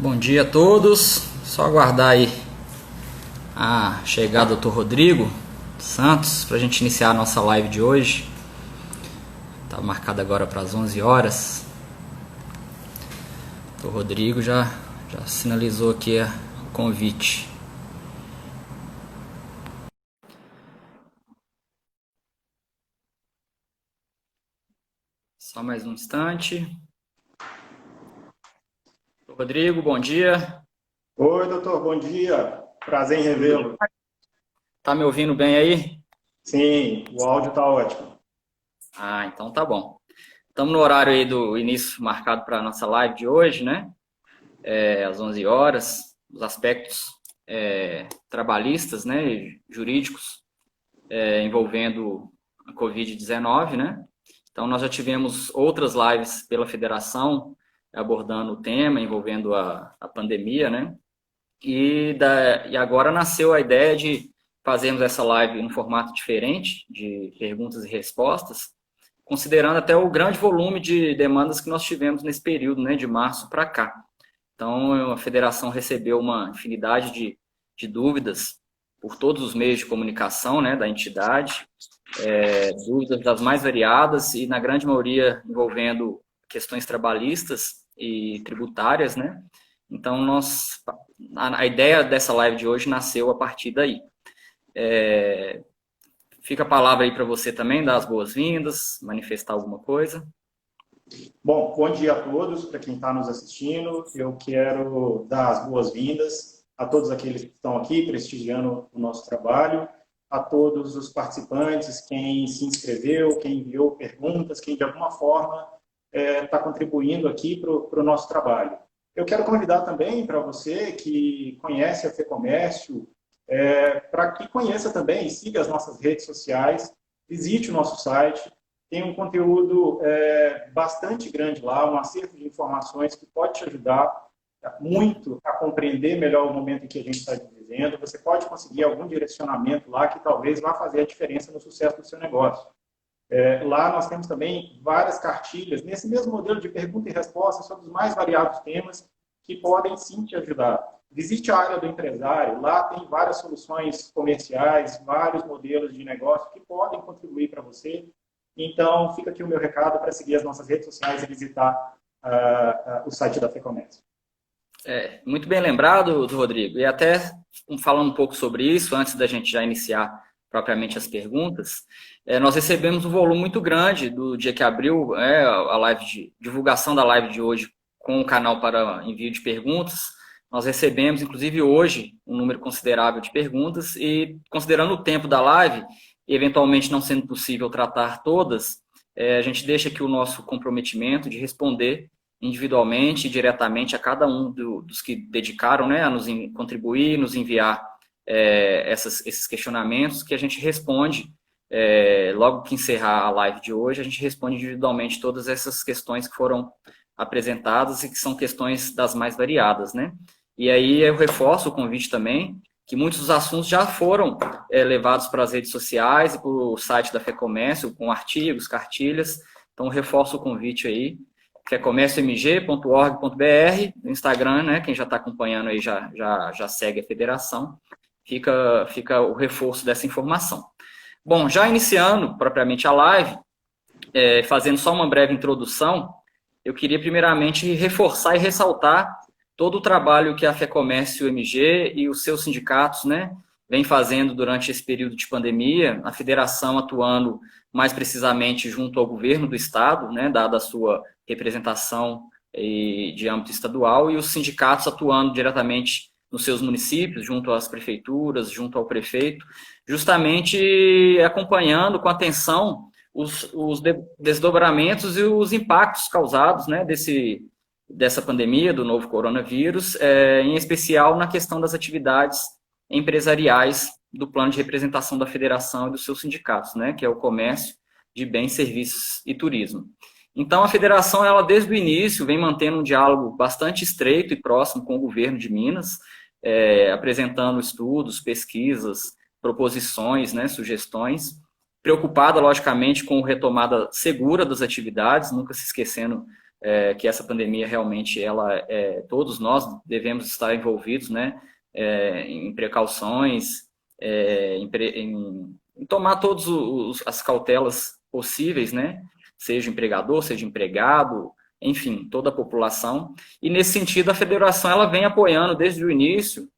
Bom dia a todos. Só aguardar aí a chegada do Dr. Rodrigo Santos para a gente iniciar a nossa live de hoje. Está marcada agora para as 11 horas. O Dr. Rodrigo já sinalizou aqui o convite. Só mais um instante. Dr. Rodrigo, bom dia. Oi, doutor, bom dia. Prazer em revê-lo. Tá me ouvindo bem aí? Sim, o áudio está ótimo. Ah, então tá bom. Estamos no horário aí do início marcado para a nossa live de hoje, né? Às 11 horas, os aspectos trabalhistas, né, jurídicos, envolvendo a Covid-19, né? Então, nós já tivemos outras lives pela federação abordando o tema, envolvendo a pandemia, né? E agora nasceu a ideia de fazermos essa live em um formato diferente, de perguntas e respostas, considerando até o grande volume de demandas que nós tivemos nesse período, né, de março para cá. Então, a federação recebeu uma infinidade de dúvidas por todos os meios de comunicação, né, da entidade, dúvidas das mais variadas e, na grande maioria, envolvendo questões trabalhistas e tributárias, né? Então, a ideia dessa live de hoje nasceu a partir daí. Fica a palavra aí para você também, dar as boas-vindas, manifestar alguma coisa. Bom dia a todos, para quem está nos assistindo. Eu quero dar as boas-vindas a todos aqueles que estão aqui prestigiando o nosso trabalho, a todos os participantes, quem se inscreveu, quem enviou perguntas, quem de alguma forma está contribuindo aqui para o nosso trabalho. Eu quero convidar também para você que conhece a FEComércio, para que conheça também e siga as nossas redes sociais, visite o nosso site. Tem um conteúdo bastante grande lá, um acervo de informações que pode te ajudar muito a compreender melhor o momento em que a gente está vivendo. Você pode conseguir algum direcionamento lá que talvez vá fazer a diferença no sucesso do seu negócio. Lá nós temos também várias cartilhas, nesse mesmo modelo de pergunta e resposta sobre os mais variados temas que podem sim te ajudar. Visite a área do empresário, lá tem várias soluções comerciais, vários modelos de negócio que podem contribuir para você. Então, fica aqui o meu recado para seguir as nossas redes sociais e visitar o site da FEComércio. Muito bem lembrado, do Rodrigo. E até falando um pouco sobre isso, antes da gente já iniciar propriamente as perguntas, nós recebemos um volume muito grande do dia que abriu a live de divulgação da live de hoje com o canal para envio de perguntas. Nós recebemos, inclusive hoje, um número considerável de perguntas e, considerando o tempo da live, e eventualmente não sendo possível tratar todas, a gente deixa aqui o nosso comprometimento de responder individualmente e diretamente a cada um dos que dedicaram, né, a nos contribuir, nos enviar esses questionamentos, que a gente responde, logo que encerrar a live de hoje, a gente responde individualmente todas essas questões que foram apresentadas e que são questões das mais variadas, né? E aí eu reforço o convite também, que muitos dos assuntos já foram levados para as redes sociais e para o site da FEComércio, com artigos, cartilhas, então reforço o convite aí, fecomérciomg.org.br, no Instagram, né? Quem já está acompanhando aí já segue a federação. Fica o reforço dessa informação. Bom, já iniciando propriamente a live, fazendo só uma breve introdução, eu queria primeiramente reforçar e ressaltar todo o trabalho que a FEComércio MG e os seus sindicatos, né, vem fazendo durante esse período de pandemia, a federação atuando mais precisamente junto ao governo do estado, né, dada a sua representação de âmbito estadual, e os sindicatos atuando diretamente nos seus municípios, junto às prefeituras, junto ao prefeito, justamente acompanhando com atenção os desdobramentos e os impactos causados, né, dessa pandemia, do novo coronavírus, em especial na questão das atividades empresariais do plano de representação da federação e dos seus sindicatos, né, que é o comércio de bens, serviços e turismo. Então, a federação, ela desde o início, vem mantendo um diálogo bastante estreito e próximo com o governo de Minas, apresentando estudos, pesquisas, proposições, né, sugestões, preocupada, logicamente, com a retomada segura das atividades, nunca se esquecendo que essa pandemia realmente, todos nós devemos estar envolvidos, né, em precauções, em tomar todas as cautelas possíveis, né, seja empregador, seja empregado, enfim, toda a população. E nesse sentido, a federação ela vem apoiando desde o início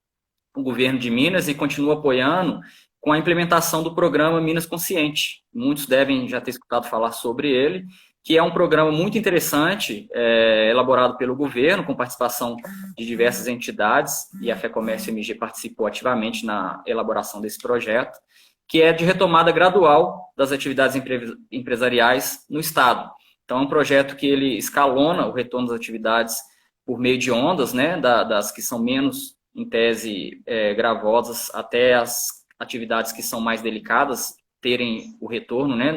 o governo de Minas e continua apoiando com a implementação do programa Minas Consciente. Muitos devem já ter escutado falar sobre ele, que é um programa muito interessante, elaborado pelo governo, com participação de diversas entidades, e a FEComércio MG participou ativamente na elaboração desse projeto, que é de retomada gradual das atividades empresariais no Estado. Então, é um projeto que ele escalona o retorno das atividades por meio de ondas, né, das que são menos, em tese, gravosas, até as atividades que são mais delicadas terem o retorno, né,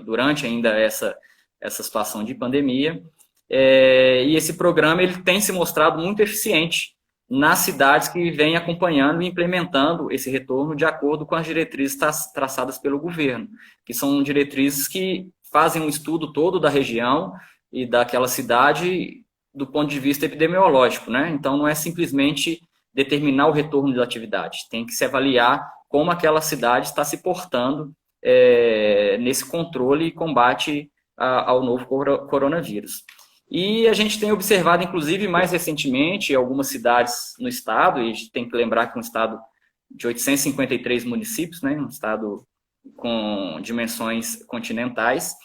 durante ainda essa situação de pandemia. E esse programa ele tem se mostrado muito eficiente nas cidades que vêm acompanhando e implementando esse retorno de acordo com as diretrizes traçadas pelo governo, que são diretrizes que fazem um estudo todo da região e daquela cidade do ponto de vista epidemiológico, né? Então, não é simplesmente determinar o retorno da atividade, tem que se avaliar como aquela cidade está se portando nesse controle e combate ao novo coronavírus. E a gente tem observado, inclusive, mais recentemente, algumas cidades no estado, e a gente tem que lembrar que é um estado de 853 municípios, né, um estado com dimensões continentais,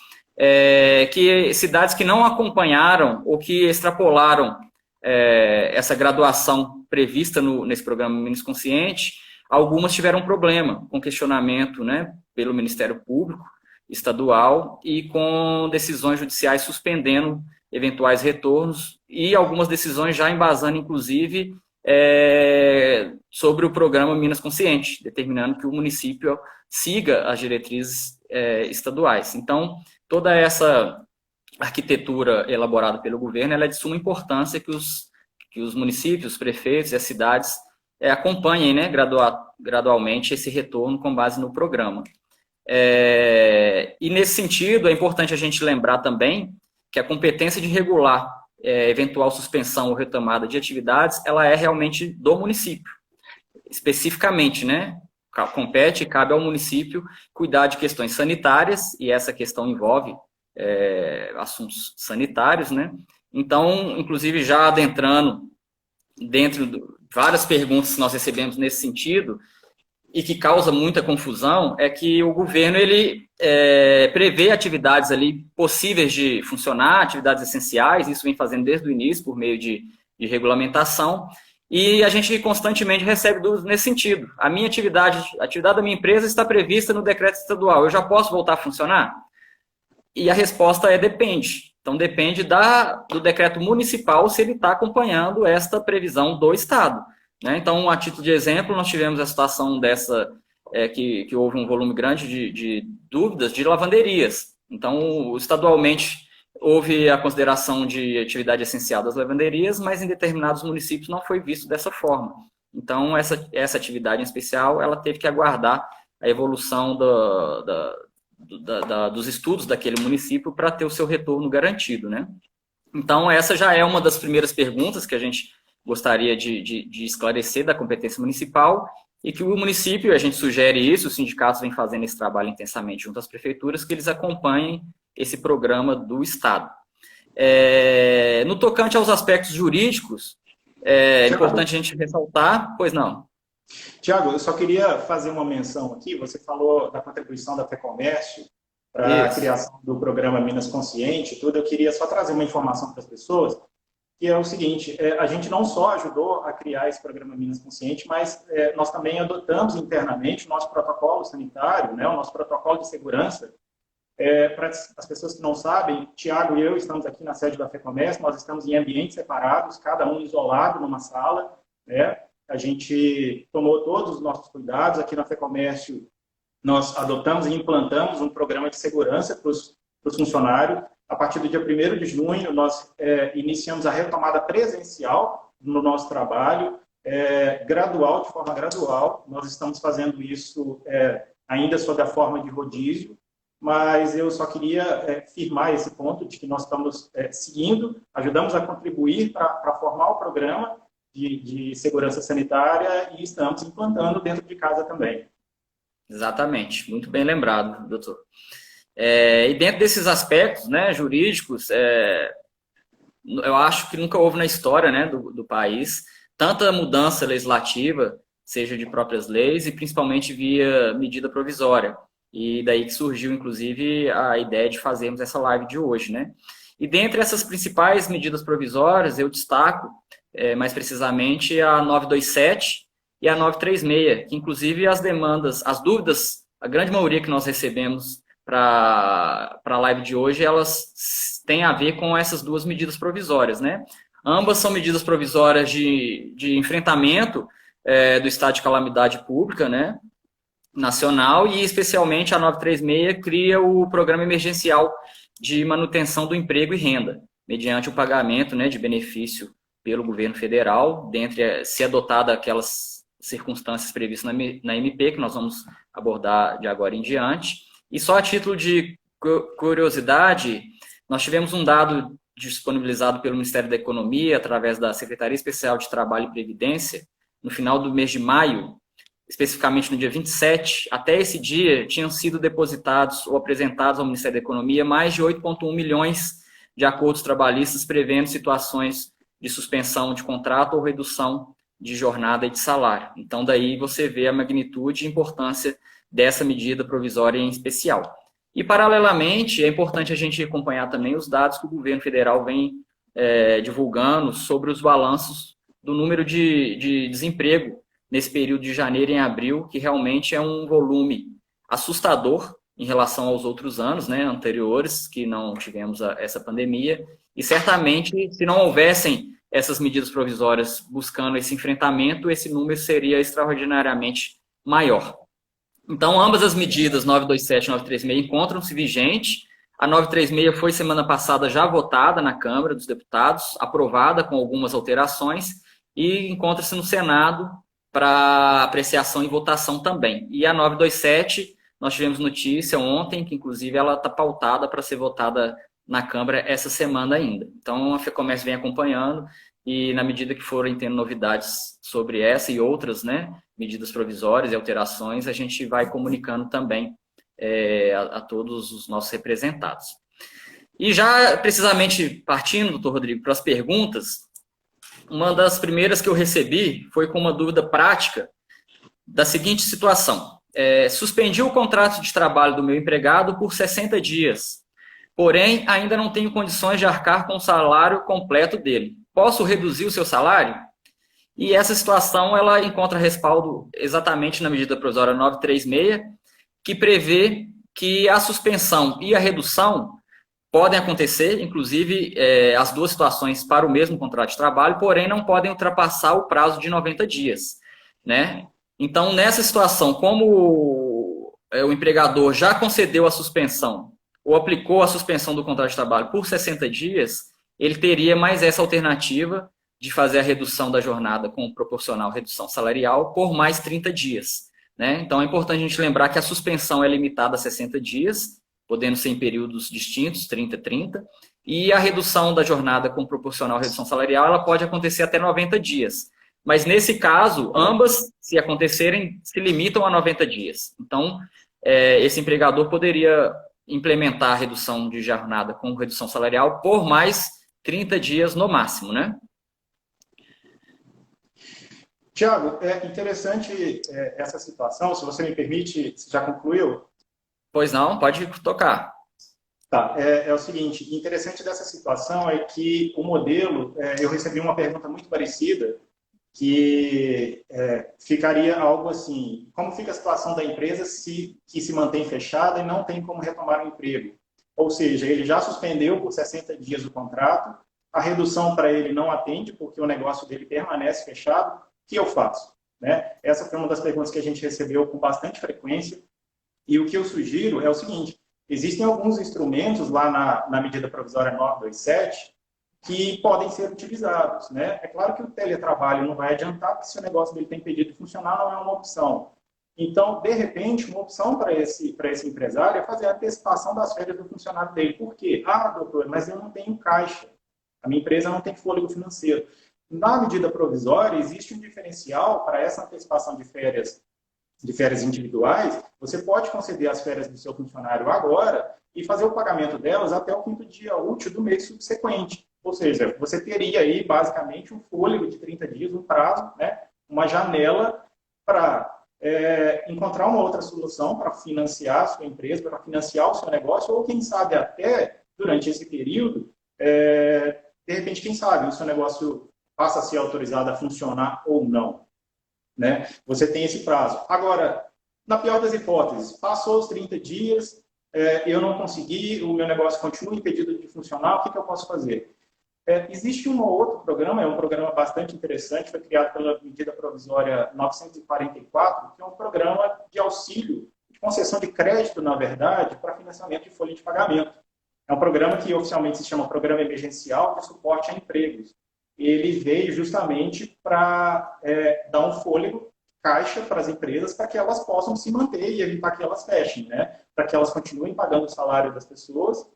que cidades que não acompanharam ou que extrapolaram essa graduação prevista nesse programa Minas Consciente, algumas tiveram problema com questionamento, né, pelo Ministério Público Estadual e com decisões judiciais suspendendo eventuais retornos e algumas decisões já embasando, inclusive, sobre o programa Minas Consciente, determinando que o município siga as diretrizes estaduais. Então, toda essa arquitetura elaborada pelo governo ela é de suma importância que os municípios, os prefeitos e as cidades acompanhem, né, gradualmente esse retorno com base no programa. E nesse sentido, é importante a gente lembrar também que a competência de regular eventual suspensão ou retomada de atividades, ela é realmente do município, especificamente, né? Compete e cabe ao município cuidar de questões sanitárias, e essa questão envolve assuntos sanitários, né? Então, inclusive, já adentrando dentro de várias perguntas que nós recebemos nesse sentido, e que causa muita confusão, é que o governo ele prevê atividades ali possíveis de funcionar, atividades essenciais, isso vem fazendo desde o início, por meio de regulamentação, e a gente constantemente recebe dúvidas nesse sentido. A atividade da minha empresa está prevista no decreto estadual, eu já posso voltar a funcionar? E a resposta depende. Então, depende do decreto municipal se ele está acompanhando esta previsão do Estado. Né? Então, a título de exemplo, nós tivemos a situação que houve um volume grande de dúvidas de lavanderias. Então, estadualmente, houve a consideração de atividade essencial das lavanderias, mas em determinados municípios não foi visto dessa forma. Então, essa atividade em especial, ela teve que aguardar a evolução dos estudos daquele município para ter o seu retorno garantido. Né? Então, essa já é uma das primeiras perguntas que a gente gostaria de esclarecer da competência municipal, e que o município, a gente sugere isso, os sindicatos vêm fazendo esse trabalho intensamente junto às prefeituras, que eles acompanhem esse programa do Estado. No tocante aos aspectos jurídicos, é importante a gente ressaltar, pois não. Tiago, eu só queria fazer uma menção aqui, você falou da contribuição da FEComércio para a criação do programa Minas Consciente, tudo, eu queria só trazer uma informação para as pessoas, que é o seguinte, a gente não só ajudou a criar esse programa Minas Consciente, mas nós também adotamos internamente o nosso protocolo sanitário, né, o nosso protocolo de segurança. Para as pessoas que não sabem, Tiago e eu estamos aqui na sede da FEComércio, nós estamos em ambientes separados, cada um isolado numa sala. Né? A gente tomou todos os nossos cuidados. Aqui na FEComércio, nós adotamos e implantamos um programa de segurança para os funcionários. A partir do dia 1º de junho, nós iniciamos a retomada presencial no nosso trabalho, gradual, de forma gradual. Nós estamos fazendo isso ainda sob a forma de rodízio. mas eu só queria firmar esse ponto de que nós estamos seguindo, ajudamos a contribuir para formar o programa de segurança sanitária e estamos implantando dentro de casa também. Exatamente, muito bem lembrado, doutor. E dentro desses aspectos, né, jurídicos, eu acho que nunca houve na história, né, do país tanta mudança legislativa, seja de próprias leis e principalmente via medida provisória. E daí que surgiu, inclusive, a ideia de fazermos essa live de hoje, né? E dentre essas principais medidas provisórias, eu destaco, mais precisamente, a 927 e a 936, que inclusive as demandas, as dúvidas, a grande maioria que nós recebemos para a live de hoje, elas têm a ver com essas duas medidas provisórias, né? Ambas são medidas provisórias de enfrentamento do estado de calamidade pública, né, nacional, e especialmente a 936 cria o Programa Emergencial de Manutenção do Emprego e Renda, mediante o pagamento, né, de benefício pelo governo federal, dentre se adotada aquelas circunstâncias previstas na MP, que nós vamos abordar de agora em diante. E só a título de curiosidade, nós tivemos um dado disponibilizado pelo Ministério da Economia, através da Secretaria Especial de Trabalho e Previdência, no final do mês de maio, especificamente no dia 27, até esse dia, tinham sido depositados ou apresentados ao Ministério da Economia mais de 8,1 milhões de acordos trabalhistas prevendo situações de suspensão de contrato ou redução de jornada e de salário. Então, daí você vê a magnitude e importância dessa medida provisória em especial. E, paralelamente, é importante a gente acompanhar também os dados que o governo federal vem divulgando sobre os balanços do número de desemprego nesse período de janeiro e abril, que realmente é um volume assustador em relação aos outros anos, né, anteriores, que não tivemos essa pandemia. E, certamente, se não houvessem essas medidas provisórias buscando esse enfrentamento, esse número seria extraordinariamente maior. Então, ambas as medidas, 927 e 936, encontram-se vigentes. A 936 foi, semana passada, já votada na Câmara dos Deputados, aprovada com algumas alterações, e encontra-se no Senado para apreciação e votação também. E a 927, nós tivemos notícia ontem, que inclusive ela está pautada para ser votada na Câmara essa semana ainda. Então, a FEComércio vem acompanhando, e na medida que forem tendo novidades sobre essa e outras, né, medidas provisórias e alterações, a gente vai comunicando também a todos os nossos representados. E já precisamente partindo, doutor Rodrigo, para as perguntas, uma das primeiras que eu recebi foi com uma dúvida prática da seguinte situação. Suspendi o contrato de trabalho do meu empregado por 60 dias, porém ainda não tenho condições de arcar com o salário completo dele. Posso reduzir o seu salário? E essa situação ela encontra respaldo exatamente na medida provisória 936, que prevê que a suspensão e a redução podem acontecer, inclusive as duas situações para o mesmo contrato de trabalho, porém não podem ultrapassar o prazo de 90 dias. Né? Então, nessa situação, como o empregador já concedeu a suspensão ou aplicou a suspensão do contrato de trabalho por 60 dias, ele teria mais essa alternativa de fazer a redução da jornada com proporcional redução salarial por mais 30 dias. Né? Então, é importante a gente lembrar que a suspensão é limitada a 60 dias, podendo ser em períodos distintos, 30 e 30, e a redução da jornada com proporcional redução salarial ela pode acontecer até 90 dias. Mas, nesse caso, ambas, se acontecerem, se limitam a 90 dias. Então, esse empregador poderia implementar a redução de jornada com redução salarial por mais 30 dias no máximo, né? Tiago, é interessante essa situação, se você me permite, você já concluiu? Pois não, pode tocar. Tá, é o seguinte, interessante dessa situação é que o modelo, eu recebi uma pergunta muito parecida, que ficaria algo assim, como fica a situação da empresa que se mantém fechada e não tem como retomar o emprego? Ou seja, ele já suspendeu por 60 dias o contrato, a redução para ele não atende, porque o negócio dele permanece fechado, o que eu faço? Né? Essa foi uma das perguntas que a gente recebeu com bastante frequência, e o que eu sugiro é o seguinte, existem alguns instrumentos lá na medida provisória 927 que podem ser utilizados. Né? É claro que o teletrabalho não vai adiantar, porque se o negócio dele tem impedido de funcionar, não é uma opção. Então, de repente, uma opção para esse empresário é fazer a antecipação das férias do funcionário dele. Por quê? Ah, doutor, mas eu não tenho caixa. A minha empresa não tem fôlego financeiro. Na medida provisória, existe um diferencial para essa antecipação de férias individuais. Você pode conceder as férias do seu funcionário agora e fazer o pagamento delas até o 5º dia útil do mês subsequente. Ou seja, você teria aí, basicamente, um fôlego de 30 dias, um prazo, né? Uma janela para encontrar uma outra solução para financiar a sua empresa, para financiar o seu negócio, ou quem sabe até, durante esse período, de repente, quem sabe, o seu negócio passa a ser autorizado a funcionar ou não. Né? Você tem esse prazo. Agora, na pior das hipóteses, passou os 30 dias, eu não consegui, o meu negócio continua impedido de funcionar, o que eu posso fazer? Existe um outro programa, é um programa bastante interessante, foi criado pela medida provisória 944, que é um programa de auxílio, de concessão de crédito, na verdade, para financiamento de folha de pagamento. É um programa que oficialmente se chama Programa Emergencial de Suporte a Empregos. Ele veio justamente para dar um fôlego, caixa para as empresas, para que elas possam se manter e evitar que elas fechem, né? Para que elas continuem pagando o salário das pessoas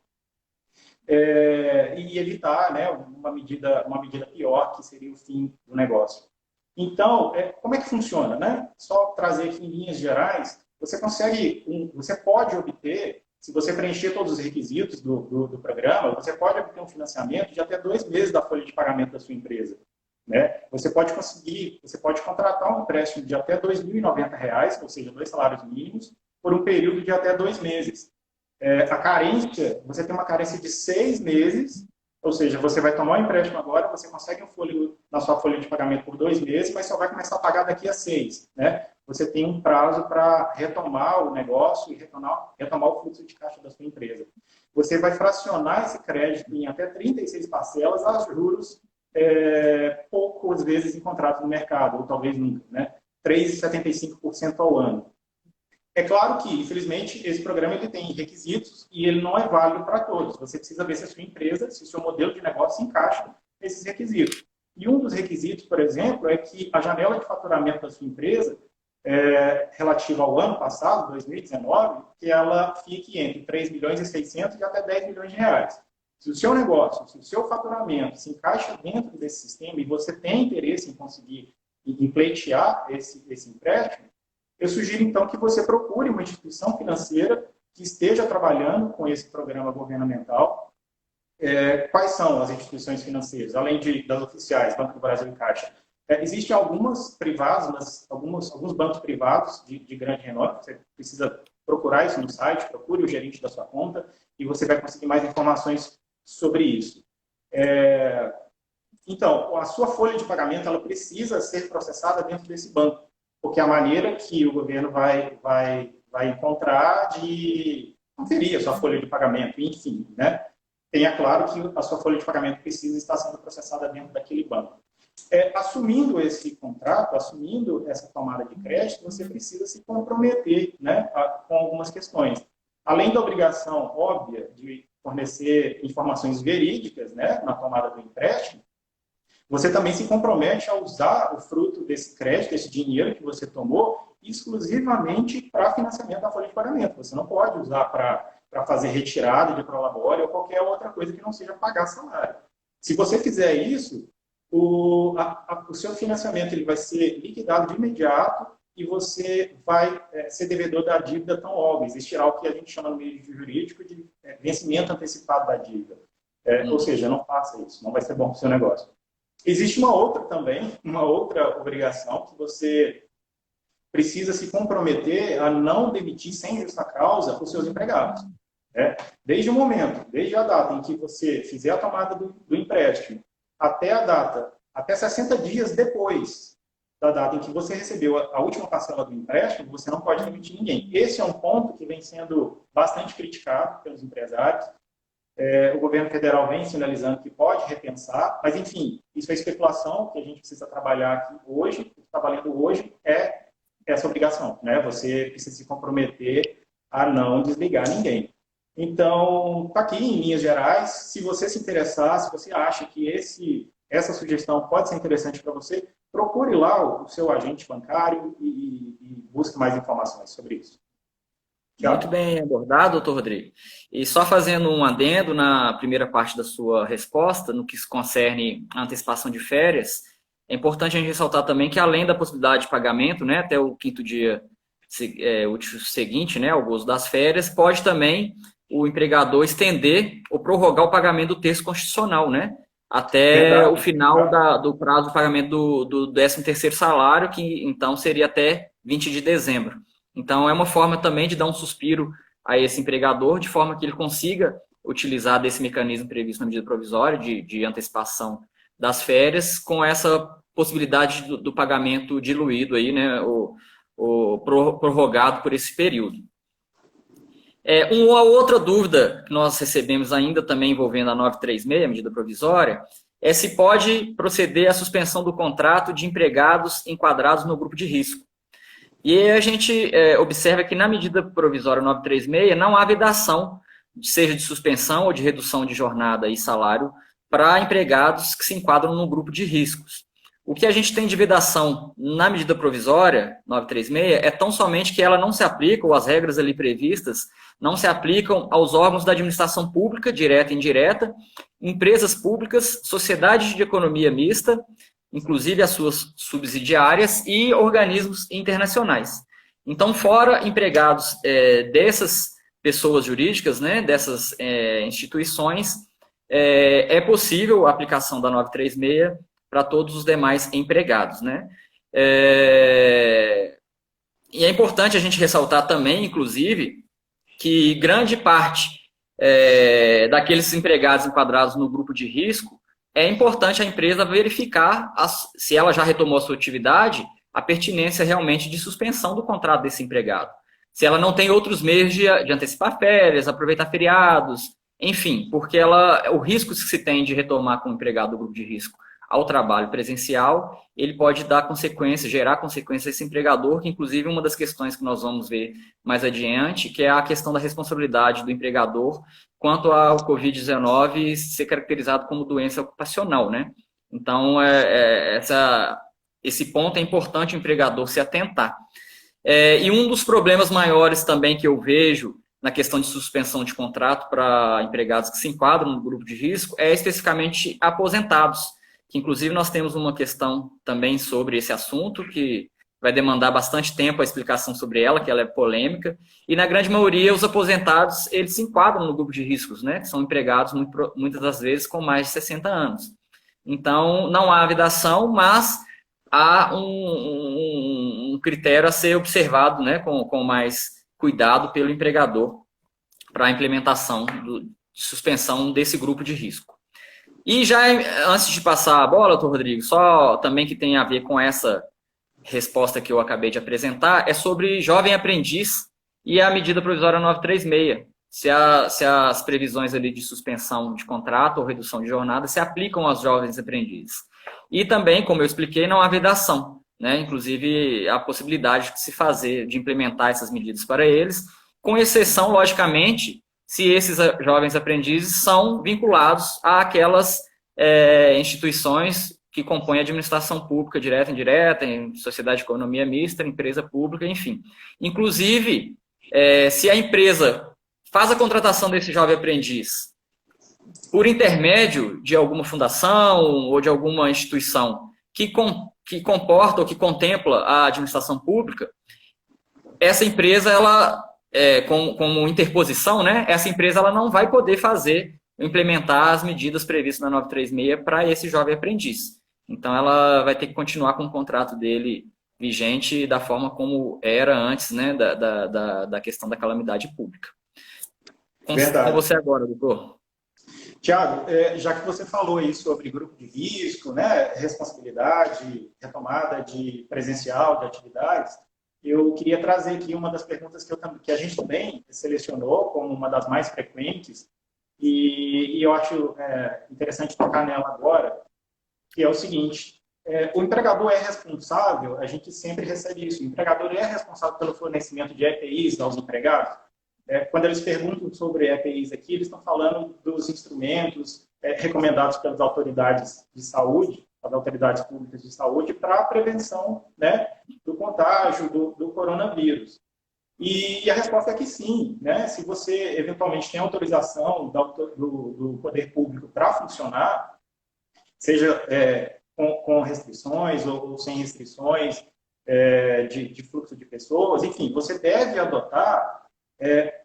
e evitar, né, uma medida pior, que seria o fim do negócio. Então, como é que funciona? Né? Só trazer aqui em linhas gerais, você pode obter, se você preencher todos os requisitos do programa, você pode obter um financiamento de até 2 meses da folha de pagamento da sua empresa. Né? Você pode contratar um empréstimo de até R$ 2.090, ou seja, 2 salários mínimos, por um período de até 2 meses. A carência, você tem uma carência de 6 meses, ou seja, você vai tomar um empréstimo agora, você consegue um fôlego na sua folha de pagamento por 2 meses, mas só vai começar a pagar daqui a 6. Né? Você tem um prazo para retomar o negócio e retomar o fluxo de caixa da sua empresa. Você vai fracionar esse crédito em até 36 parcelas a juros poucas vezes encontrados no mercado, ou talvez nunca, né? 3,75% ao ano. É claro que, infelizmente, esse programa ele tem requisitos e ele não é válido para todos. Você precisa ver se a sua empresa, se o seu modelo de negócio se encaixa nesses requisitos. E um dos requisitos, por exemplo, é que a janela de faturamento da sua empresa, relativa ao ano passado, 2019, que ela fique entre 3 milhões e 600 e até 10 milhões de reais. Se o seu negócio, se o seu faturamento se encaixa dentro desse sistema e você tem interesse em conseguir pleitear esse empréstimo, eu sugiro, então, que você procure uma instituição financeira que esteja trabalhando com esse programa governamental. Quais são as instituições financeiras, além das oficiais, Banco do Brasil e Caixa? Existem algumas privadas, alguns bancos privados de grande renome. Você precisa procurar isso no site, procure o gerente da sua conta e você vai conseguir mais informações sobre isso. Então, a sua folha de pagamento ela precisa ser processada dentro desse banco, porque é a maneira que o governo vai encontrar de conferir a sua folha de pagamento, enfim, né? Tenha claro que a sua folha de pagamento precisa estar sendo processada dentro daquele banco. Assumindo esse contrato, assumindo essa tomada de crédito, você precisa se comprometer, né, com algumas questões. Além da obrigação óbvia de fornecer informações verídicas, né, na tomada do empréstimo, você também se compromete a usar o fruto desse crédito, esse dinheiro que você tomou, exclusivamente para financiamento da folha de pagamento. Você não pode usar para fazer retirada de prolabore ou qualquer outra coisa que não seja pagar salário. Se você fizer isso, o seu financiamento ele vai ser liquidado de imediato e você vai ser devedor da dívida tão óbvia. Existirá o que a gente chama no meio jurídico de vencimento antecipado da dívida. Ou seja, não faça isso, não vai ser bom para o seu negócio. Existe uma outra obrigação que você precisa se comprometer a não demitir sem justa causa os seus empregados. Desde a data em que você fizer a tomada do empréstimo, até 60 dias depois da data em que você recebeu a última parcela do empréstimo, você não pode demitir ninguém. Esse é um ponto que vem sendo bastante criticado pelos empresários. O governo federal vem sinalizando que pode repensar, mas, enfim, isso é especulação que a gente precisa trabalhar aqui hoje. O que está valendo hoje é essa obrigação, né? Você precisa se comprometer a não desligar ninguém. Então, está aqui em linhas gerais. Se você se interessar, se você acha que essa sugestão pode ser interessante para você, procure lá o seu agente bancário e busque mais informações sobre isso. Muito bem abordado, doutor Rodrigo. E só fazendo um adendo na primeira parte da sua resposta, no que se concerne a antecipação de férias, é importante a gente ressaltar também que, além da possibilidade de pagamento, né, até o quinto dia útil seguinte, né, ao gozo das férias, pode também o empregador estender ou prorrogar o pagamento do terço constitucional, né, até o final do prazo de pagamento do 13º salário, que então seria até 20 de dezembro. Então, é uma forma também de dar um suspiro a esse empregador, de forma que ele consiga utilizar desse mecanismo previsto na medida provisória de antecipação das férias, com essa possibilidade do pagamento diluído, aí, né, prorrogado por esse período. Uma outra dúvida que nós recebemos ainda também envolvendo a 936, a medida provisória, é se pode proceder à suspensão do contrato de empregados enquadrados no grupo de risco. E a gente observa que na medida provisória 936 não há vedação, seja de suspensão ou de redução de jornada e salário, para empregados que se enquadram no grupo de riscos. O que a gente tem de vedação na medida provisória 936 é tão somente que ela não se aplica, ou as regras ali previstas, não se aplicam aos órgãos da administração pública, direta e indireta, empresas públicas, sociedades de economia mista, inclusive as suas subsidiárias e organismos internacionais. Então, fora empregados dessas pessoas jurídicas, né, dessas instituições, é possível a aplicação da 936 para todos os demais empregados, né? E é importante a gente ressaltar também, inclusive, que grande parte daqueles empregados enquadrados no grupo de risco, é importante a empresa verificar se ela já retomou a sua atividade, a pertinência realmente de suspensão do contrato desse empregado. Se ela não tem outros meios de antecipar férias, aproveitar feriados, enfim, porque o risco que se tem de retomar com o empregado do grupo de risco ao trabalho presencial, ele pode dar consequências, gerar consequências a esse empregador, que inclusive uma das questões que nós vamos ver mais adiante, que é a questão da responsabilidade do empregador quanto ao Covid-19 ser caracterizado como doença ocupacional, né? Então, esse ponto é importante o empregador se atentar. E um dos problemas maiores também que eu vejo na questão de suspensão de contrato para empregados que se enquadram no grupo de risco é especificamente aposentados, que inclusive nós temos uma questão também sobre esse assunto, que vai demandar bastante tempo a explicação sobre ela, que ela é polêmica, e na grande maioria os aposentados, eles se enquadram no grupo de riscos, né, que são empregados muitas das vezes com mais de 60 anos. Então, não há vedação, mas há um critério a ser observado, né, com mais cuidado pelo empregador para a implementação de suspensão desse grupo de risco. E já antes de passar a bola, doutor Rodrigo, só também que tem a ver com essa resposta que eu acabei de apresentar, é sobre jovem aprendiz e a medida provisória 936. Se as previsões ali de suspensão de contrato ou redução de jornada se aplicam aos jovens aprendizes. E também, como eu expliquei, não há vedação, né? Inclusive, a possibilidade de se fazer, de implementar essas medidas para eles, com exceção, logicamente, se esses jovens aprendizes são vinculados àquelas instituições que compõem a administração pública, direta e indireta, sociedade de economia mista, empresa pública, enfim. Inclusive, se a empresa faz a contratação desse jovem aprendiz por intermédio de alguma fundação ou de alguma instituição que comporta ou que contempla a administração pública, essa empresa, ela, como interposição, né, essa empresa ela não vai poder implementar as medidas previstas na 936 para esse jovem aprendiz. Então, ela vai ter que continuar com o contrato dele vigente da forma como era antes, né, da questão da calamidade pública. Com você agora, doutor. Tiago, já que você falou aí sobre grupo de risco, né, responsabilidade, retomada de presencial de atividades, eu queria trazer aqui uma das perguntas que a gente também selecionou como uma das mais frequentes, e eu acho interessante tocar nela agora, que é o seguinte: o empregador é responsável, a gente sempre recebe isso, o empregador é responsável pelo fornecimento de EPIs aos empregados? Quando eles perguntam sobre EPIs aqui, eles estão falando dos instrumentos recomendados pelas autoridades de saúde, as autoridades públicas de saúde, para a prevenção, né, contágio do coronavírus. E a resposta é que sim, né? Se você eventualmente tem autorização do poder público para funcionar, seja com restrições ou sem restrições de fluxo de pessoas, enfim, você deve adotar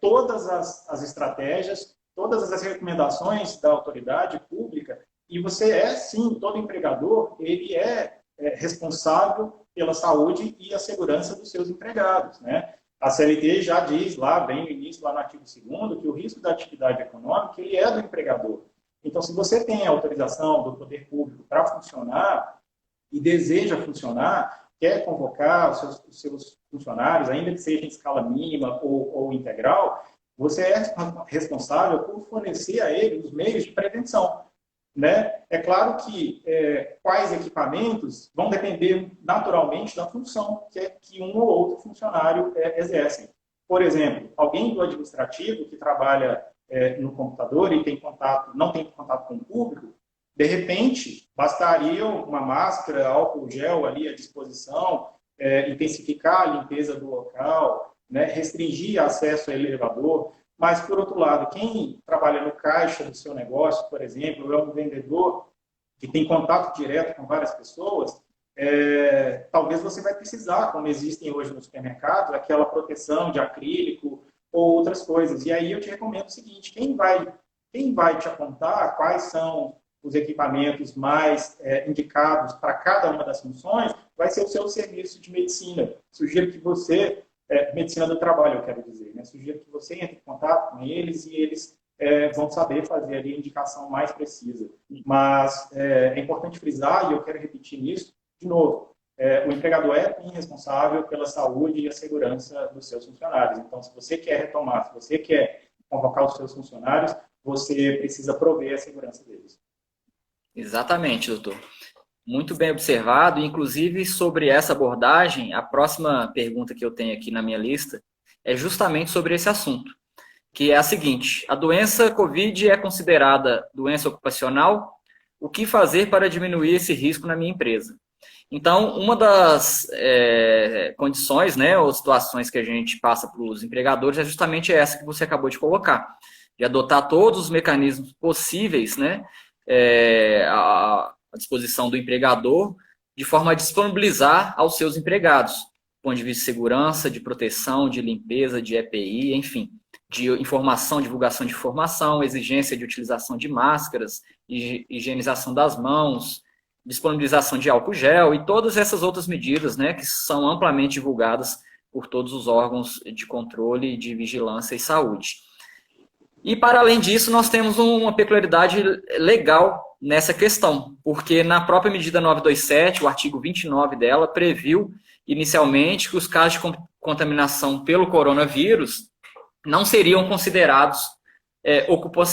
todas as estratégias, todas as recomendações da autoridade pública, e você sim, todo empregador, ele é responsável pela saúde e a segurança dos seus empregados, né? A CLT já diz lá, bem no início, lá no artigo 2º, que o risco da atividade econômica ele é do empregador. Então, se você tem a autorização do poder público para funcionar e deseja funcionar, quer convocar os seus funcionários, ainda que seja em escala mínima ou integral, você é responsável por fornecer a eles os meios de prevenção. Né? É claro que quais equipamentos vão depender naturalmente da função que um ou outro funcionário exercem. Por exemplo, alguém do administrativo que trabalha no computador e não tem contato com o público, de repente, bastaria uma máscara, álcool gel ali à disposição, intensificar a limpeza do local, né? Restringir acesso ao elevador. Mas, por outro lado, quem trabalha no caixa do seu negócio, por exemplo, é um vendedor que tem contato direto com várias pessoas, talvez você vai precisar, como existem hoje no supermercado, aquela proteção de acrílico ou outras coisas. E aí eu te recomendo o seguinte, quem vai te apontar quais são os equipamentos mais indicados para cada uma das funções, vai ser o seu serviço de medicina. Sugiro que você... medicina do trabalho, eu quero dizer. Né? Sugiro que você entre em contato com eles e eles vão saber fazer ali a indicação mais precisa. Mas é importante frisar, e eu quero repetir nisso, de novo, o empregador é responsável pela saúde e a segurança dos seus funcionários. Então, se você quer retomar, se você quer convocar os seus funcionários, você precisa prover a segurança deles. Exatamente, doutor. Muito bem observado, inclusive sobre essa abordagem, a próxima pergunta que eu tenho aqui na minha lista é justamente sobre esse assunto, que é a seguinte: a doença COVID é considerada doença ocupacional? O que fazer para diminuir esse risco na minha empresa? Então, uma das condições, né, ou situações que a gente passa para os empregadores é justamente essa que você acabou de colocar, de adotar todos os mecanismos possíveis, né, à disposição do empregador, de forma a disponibilizar aos seus empregados, do ponto de vista de segurança, de proteção, de limpeza, de EPI, enfim, de informação, divulgação de informação, exigência de utilização de máscaras, higienização das mãos, disponibilização de álcool gel e todas essas outras medidas, né, que são amplamente divulgadas por todos os órgãos de controle, de vigilância e saúde. E, para além disso, nós temos uma peculiaridade legal nessa questão, porque na própria medida 927, o artigo 29 dela, previu inicialmente que os casos de contaminação pelo coronavírus não seriam considerados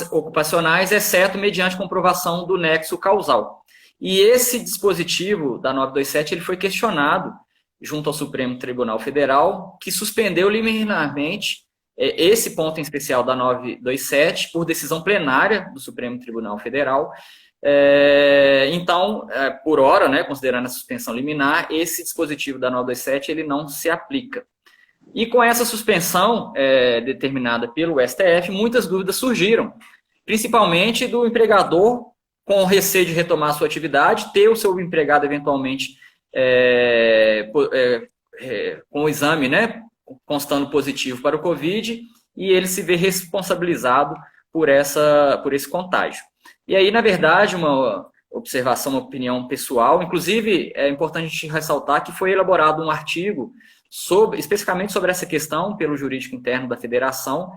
ocupacionais, exceto mediante comprovação do nexo causal. E esse dispositivo da 927 ele foi questionado junto ao Supremo Tribunal Federal, que suspendeu liminarmente esse ponto em especial da 927 por decisão plenária do Supremo Tribunal Federal. Então, por hora, né, considerando a suspensão liminar, esse dispositivo da 927 ele não se aplica. E com essa suspensão determinada pelo STF, muitas dúvidas surgiram, principalmente do empregador com receio de retomar a sua atividade, ter o seu empregado eventualmente com o exame, né, constando positivo para o Covid, e ele se vê responsabilizado por esse contágio. E aí, na verdade, uma observação, uma opinião pessoal, inclusive é importante a gente ressaltar que foi elaborado um artigo especificamente sobre essa questão pelo jurídico interno da federação.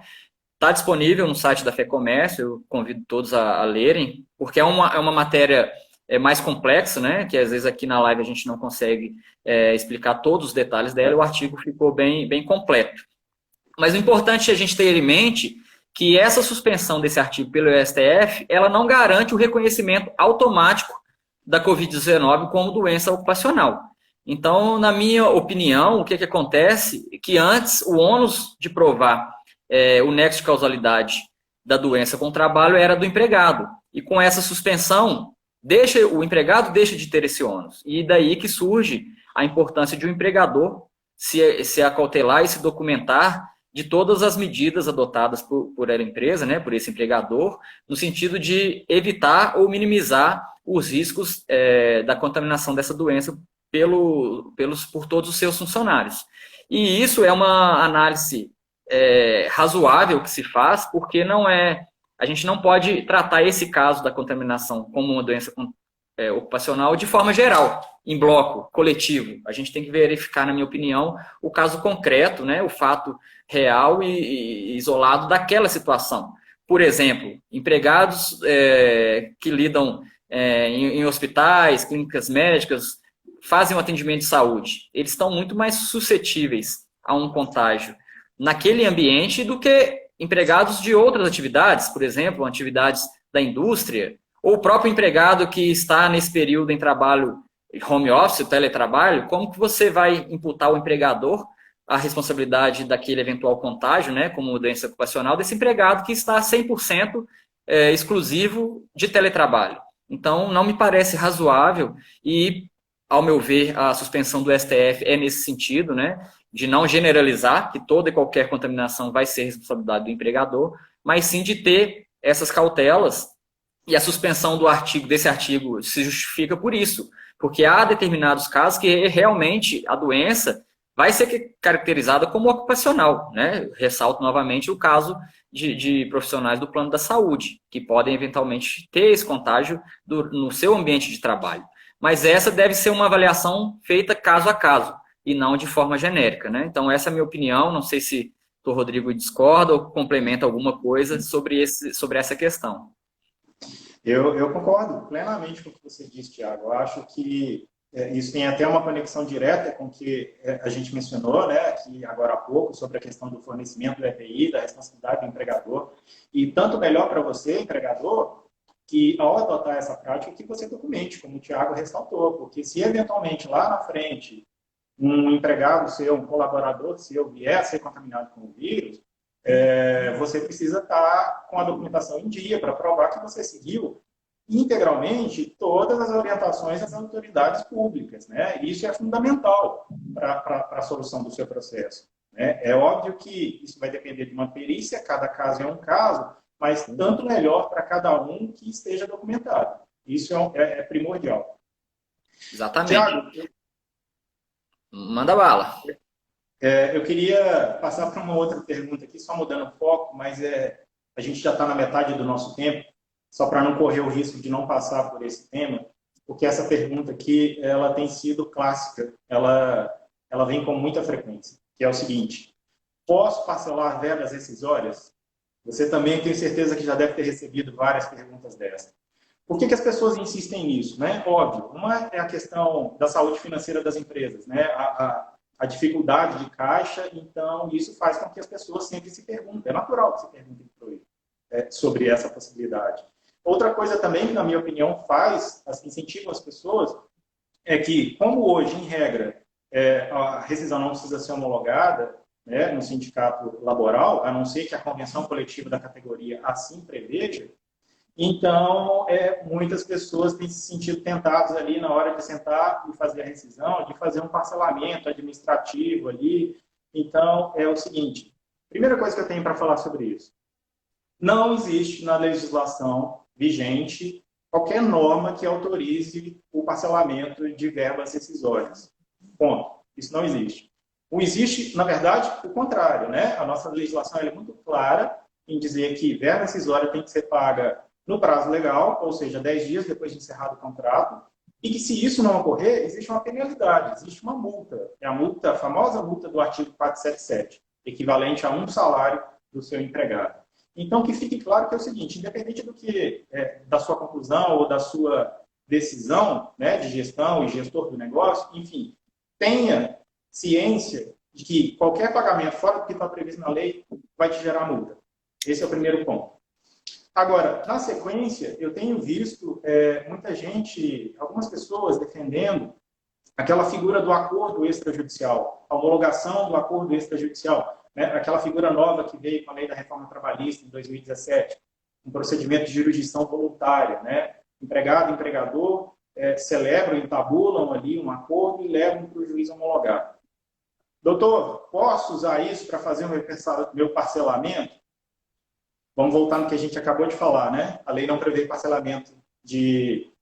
Está disponível no site da FEComércio, eu convido todos a lerem, porque é uma matéria mais complexa, né, que às vezes aqui na live a gente não consegue explicar todos os detalhes dela, e o artigo ficou bem completo. Mas o importante é a gente ter em mente que essa suspensão desse artigo pelo STF, ela não garante o reconhecimento automático da Covid-19 como doença ocupacional. Então, na minha opinião, o que acontece é que antes o ônus de provar o nexo de causalidade da doença com o trabalho era do empregado. E com essa suspensão, o empregado deixa de ter esse ônus. E daí que surge a importância de o empregador se acautelar e se documentar de todas as medidas adotadas por ela empresa, né, por esse empregador, no sentido de evitar ou minimizar os riscos da contaminação dessa doença por todos os seus funcionários. E isso é uma análise razoável que se faz, porque a gente não pode tratar esse caso da contaminação como uma doença ocupacional de forma geral, em bloco, coletivo. A gente tem que verificar, na minha opinião, o caso concreto, né, o fato real e isolado daquela situação. Por exemplo, empregados que lidam em hospitais, clínicas médicas, fazem um atendimento de saúde. Eles estão muito mais suscetíveis a um contágio naquele ambiente do que empregados de outras atividades, por exemplo, atividades da indústria, ou o próprio empregado que está nesse período em trabalho home office, teletrabalho. Como que você vai imputar ao empregador a responsabilidade daquele eventual contágio, né, como doença ocupacional, desse empregado que está 100% exclusivo de teletrabalho? Então, não me parece razoável e, ao meu ver, a suspensão do STF é nesse sentido, né, de não generalizar que toda e qualquer contaminação vai ser responsabilidade do empregador, mas sim de ter essas cautelas. E a suspensão desse artigo se justifica por isso, porque há determinados casos que realmente a doença vai ser caracterizada como ocupacional, né? Ressalto novamente o caso de profissionais do plano da saúde, que podem eventualmente ter esse contágio no seu ambiente de trabalho. Mas essa deve ser uma avaliação feita caso a caso, e não de forma genérica, né? Então, essa é a minha opinião. Não sei se o Rodrigo discorda ou complementa alguma coisa sobre essa questão. Eu concordo plenamente com o que você disse, Thiago. Eu acho que isso tem até uma conexão direta com o que a gente mencionou, né, aqui agora há pouco, sobre a questão do fornecimento do EPI, da responsabilidade do empregador. E tanto melhor para você, empregador, que ao adotar essa prática, que você documente, como o Thiago ressaltou, porque se eventualmente lá na frente um empregado seu, um colaborador seu vier a ser contaminado com o vírus, você precisa estar com a documentação em dia para provar que você seguiu integralmente todas as orientações das autoridades públicas, né? Isso é fundamental para a solução do seu processo, né? É óbvio que isso vai depender de uma perícia, cada caso é um caso, mas tanto melhor para cada um que esteja documentado. Isso é primordial. Exatamente. Tiago, manda bala. Eu queria passar para uma outra pergunta aqui, só mudando o foco, mas a gente já está na metade do nosso tempo, só para não correr o risco de não passar por esse tema, porque essa pergunta aqui, ela tem sido clássica, ela vem com muita frequência, que é o seguinte: posso parcelar verbas rescisórias? Você também, tenho certeza que já deve ter recebido várias perguntas dessas. Por que as pessoas insistem nisso, né? Óbvio, uma é a questão da saúde financeira das empresas, né? A dificuldade de caixa, então isso faz com que as pessoas sempre se perguntem. É natural que se perguntem sobre essa possibilidade. Outra coisa também que, na minha opinião, incentiva as pessoas, é que, como hoje, em regra, a rescisão não precisa ser homologada, né, no sindicato laboral, a não ser que a convenção coletiva da categoria assim preveja, então, muitas pessoas têm se sentido tentadas ali na hora de sentar e fazer a rescisão, de fazer um parcelamento administrativo ali. Então, é o seguinte: primeira coisa que eu tenho para falar sobre isso: não existe na legislação vigente qualquer norma que autorize o parcelamento de verbas rescisórias. Ponto. Isso não existe. Existe, na verdade, o contrário, né? A nossa legislação é muito clara em dizer que verba rescisória tem que ser paga no prazo legal, ou seja, 10 dias depois de encerrado o contrato, e que, se isso não ocorrer, existe uma penalidade, existe uma multa. É a famosa multa do artigo 477, equivalente a um salário do seu empregado. Então, que fique claro que é o seguinte: independente da sua conclusão ou da sua decisão, né, de gestão e gestor do negócio, enfim, tenha ciência de que qualquer pagamento fora do que está previsto na lei vai te gerar multa. Esse é o primeiro ponto. Agora, na sequência, eu tenho visto muita gente, algumas pessoas defendendo aquela figura do acordo extrajudicial, a homologação do acordo extrajudicial, né? Aquela figura nova que veio com a lei da reforma trabalhista em 2017, um procedimento de jurisdição voluntária, né? Empregado e empregador celebram, entabulam ali um acordo e levam para o juiz homologar. doutor, posso usar isso para fazer o meu parcelamento? Vamos voltar no que a gente acabou de falar, né? A lei não prevê parcelamento de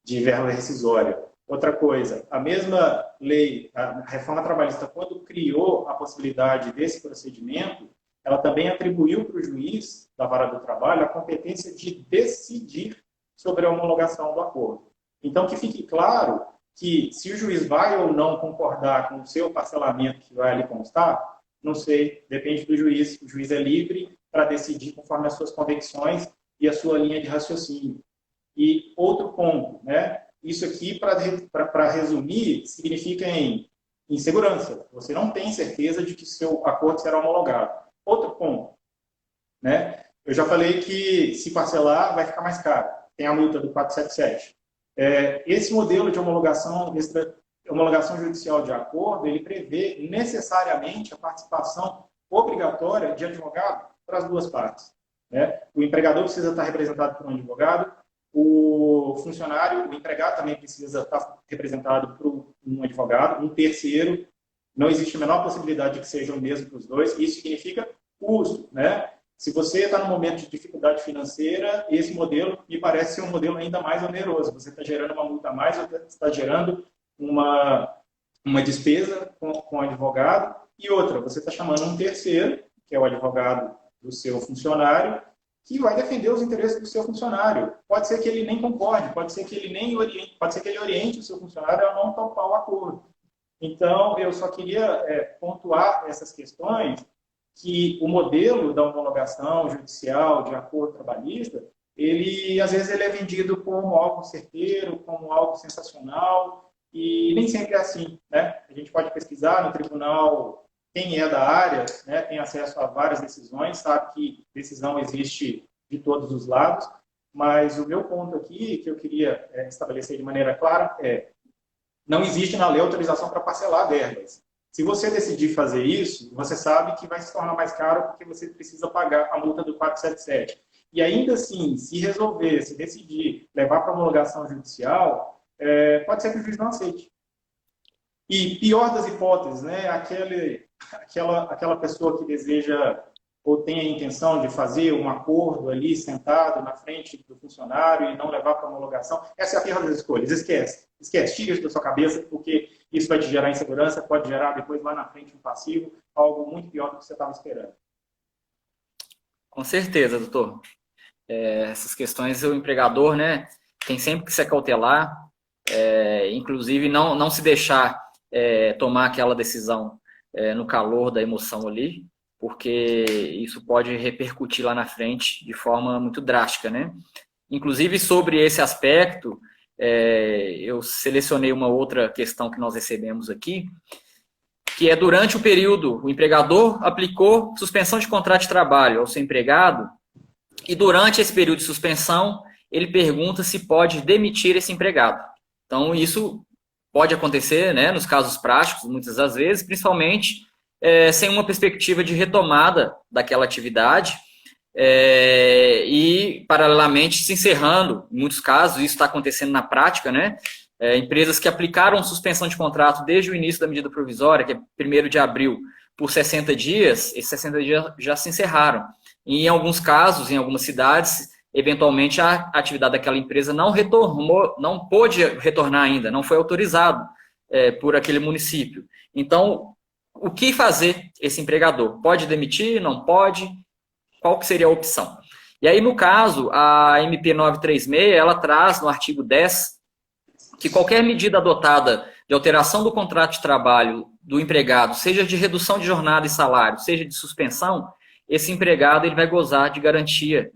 verba rescisória. Outra coisa, a mesma lei, a reforma trabalhista, quando criou a possibilidade desse procedimento, ela também atribuiu para o juiz da vara do trabalho a competência de decidir sobre a homologação do acordo. Então, que fique claro que se o juiz vai ou não concordar com o seu parcelamento que vai ali constar, não sei, depende do juiz. O juiz é livre para decidir conforme as suas convicções e a sua linha de raciocínio. E outro ponto, né? Isso aqui, para resumir, significa em insegurança. Você não tem certeza de que seu acordo será homologado. Outro ponto, né? Eu já falei que se parcelar vai ficar mais caro. Tem a multa do 477. Esse modelo de homologação judicial de acordo, ele prevê necessariamente a participação obrigatória de advogado para as duas partes, né? O empregador precisa estar representado por um advogado, o funcionário, o empregado também precisa estar representado por um advogado, um terceiro. Não existe a menor possibilidade de que seja o mesmo para os dois. Isso significa custo, né? Se você está num momento de dificuldade financeira, esse modelo me parece ser um modelo ainda mais oneroso. Você está gerando uma multa a mais, ou está gerando uma despesa com o advogado. E outra, você está chamando um terceiro, que é o advogado do seu funcionário, que vai defender os interesses do seu funcionário. Pode ser que ele nem concorde, pode ser que ele nem oriente, pode ser que ele oriente o seu funcionário a não topar o acordo. Então, eu só queria pontuar essas questões, que o modelo da homologação judicial de acordo trabalhista, às vezes ele é vendido como algo certeiro, como algo sensacional, e nem sempre é assim, né? A gente pode pesquisar no tribunal. Quem é da área, né, tem acesso a várias decisões, sabe que decisão existe de todos os lados, mas o meu ponto aqui, que eu queria estabelecer de maneira clara, não existe na lei autorização para parcelar verbas. Se você decidir fazer isso, você sabe que vai se tornar mais caro porque você precisa pagar a multa do 477. E ainda assim, se decidir levar para homologação judicial, pode ser que o juiz não aceite. E pior das hipóteses, né, aquela pessoa que deseja ou tem a intenção de fazer um acordo ali sentado na frente do funcionário e não levar para homologação, essa é a pior das escolhas. Esquece, tira isso da sua cabeça, porque isso vai te gerar insegurança, pode gerar depois lá na frente um passivo, algo muito pior do que você estava esperando. Com certeza, doutor. Essas questões, o empregador, né, tem sempre que se acautelar, inclusive não se deixar tomar aquela decisão no calor da emoção ali, porque isso pode repercutir lá na frente de forma muito drástica, né? Inclusive, sobre esse aspecto, eu selecionei uma outra questão que nós recebemos aqui, que é durante o período, o empregador aplicou suspensão de contrato de trabalho ao seu empregado, e durante esse período de suspensão, ele pergunta se pode demitir esse empregado. Então, isso pode acontecer, né, nos casos práticos, muitas das vezes, principalmente sem uma perspectiva de retomada daquela atividade e, paralelamente, se encerrando. Em muitos casos, isso está acontecendo na prática, né? Empresas que aplicaram suspensão de contrato desde o início da medida provisória, que é 1º de abril, por 60 dias, esses 60 dias já se encerraram. E, em alguns casos, em algumas cidades, eventualmente a atividade daquela empresa não pôde retornar ainda, não foi autorizado por aquele município. Então, o que fazer esse empregador? Pode demitir? Não pode? Qual que seria a opção? E aí, no caso, a MP 936, ela traz no artigo 10 que qualquer medida adotada de alteração do contrato de trabalho do empregado, seja de redução de jornada e salário, seja de suspensão, esse empregado ele vai gozar de garantia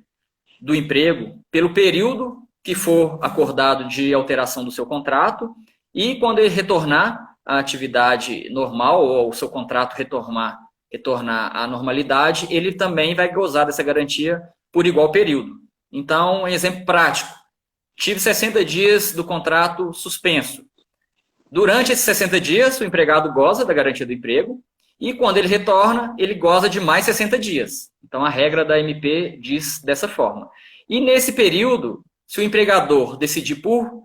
do emprego pelo período que for acordado de alteração do seu contrato, e quando ele retornar à atividade normal, ou o seu contrato retornar à normalidade, ele também vai gozar dessa garantia por igual período. Então, um exemplo prático. Tive 60 dias do contrato suspenso. Durante esses 60 dias, o empregado goza da garantia do emprego, e quando ele retorna, ele goza de mais 60 dias. Então, a regra da MP diz dessa forma. E nesse período, se o empregador decidir por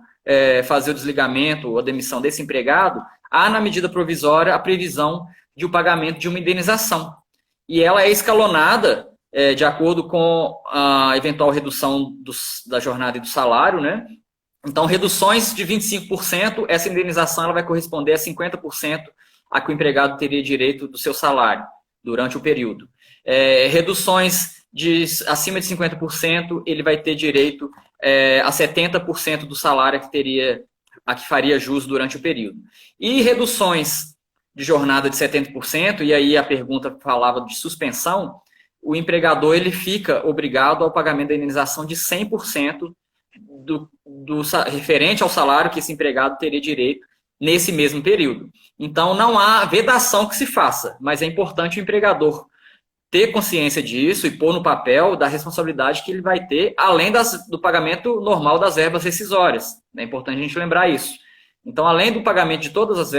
fazer o desligamento ou a demissão desse empregado, há na medida provisória a previsão de o pagamento de uma indenização. E ela é escalonada de acordo com a eventual redução da jornada e do salário, né? Então, reduções de 25%, essa indenização ela vai corresponder a 50% a que o empregado teria direito do seu salário durante o período. Reduções acima de 50%, ele vai ter direito a 70% do salário a que faria jus durante o período. E reduções de jornada de 70%, e aí a pergunta falava de suspensão, o empregador ele fica obrigado ao pagamento da indenização de 100% referente ao salário que esse empregado teria direito nesse mesmo período. Então, não há vedação que se faça, mas é importante o empregador ter consciência disso e pôr no papel da responsabilidade que ele vai ter, além do pagamento normal das verbas rescisórias. É importante a gente lembrar isso. Então, além do pagamento de todas as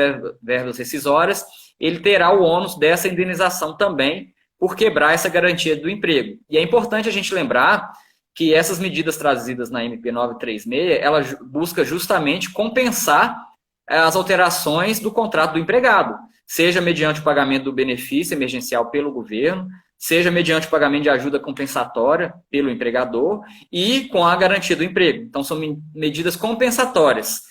verbas rescisórias, ele terá o ônus dessa indenização também por quebrar essa garantia do emprego. E é importante a gente lembrar que essas medidas trazidas na MP 936, ela busca justamente compensar as alterações do contrato do empregado, seja mediante o pagamento do benefício emergencial pelo governo, seja mediante o pagamento de ajuda compensatória pelo empregador e com a garantia do emprego. Então, são medidas compensatórias.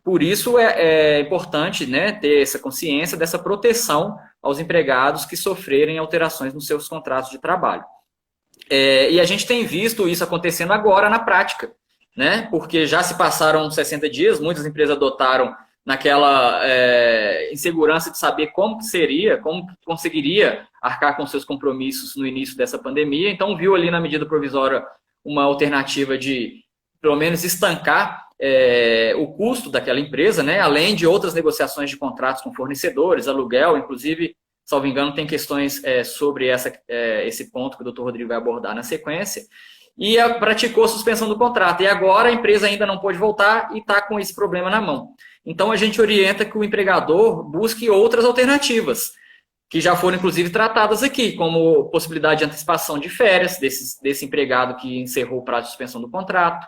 Por isso, é importante, né, ter essa consciência dessa proteção aos empregados que sofrerem alterações nos seus contratos de trabalho. E a gente tem visto isso acontecendo agora na prática, né? Porque já se passaram 60 dias, muitas empresas adotaram naquela insegurança de saber como seria, como conseguiria arcar com seus compromissos no início dessa pandemia. Então, viu ali na medida provisória uma alternativa de, pelo menos, estancar o custo daquela empresa, né? Além de outras negociações de contratos com fornecedores, aluguel, inclusive, salvo engano, tem questões sobre esse ponto que o Dr. Rodrigo vai abordar na sequência, e praticou a suspensão do contrato. E agora a empresa ainda não pôde voltar e está com esse problema na mão. Então, a gente orienta que o empregador busque outras alternativas, que já foram, inclusive, tratadas aqui, como possibilidade de antecipação de férias desse empregado que encerrou o prazo de suspensão do contrato,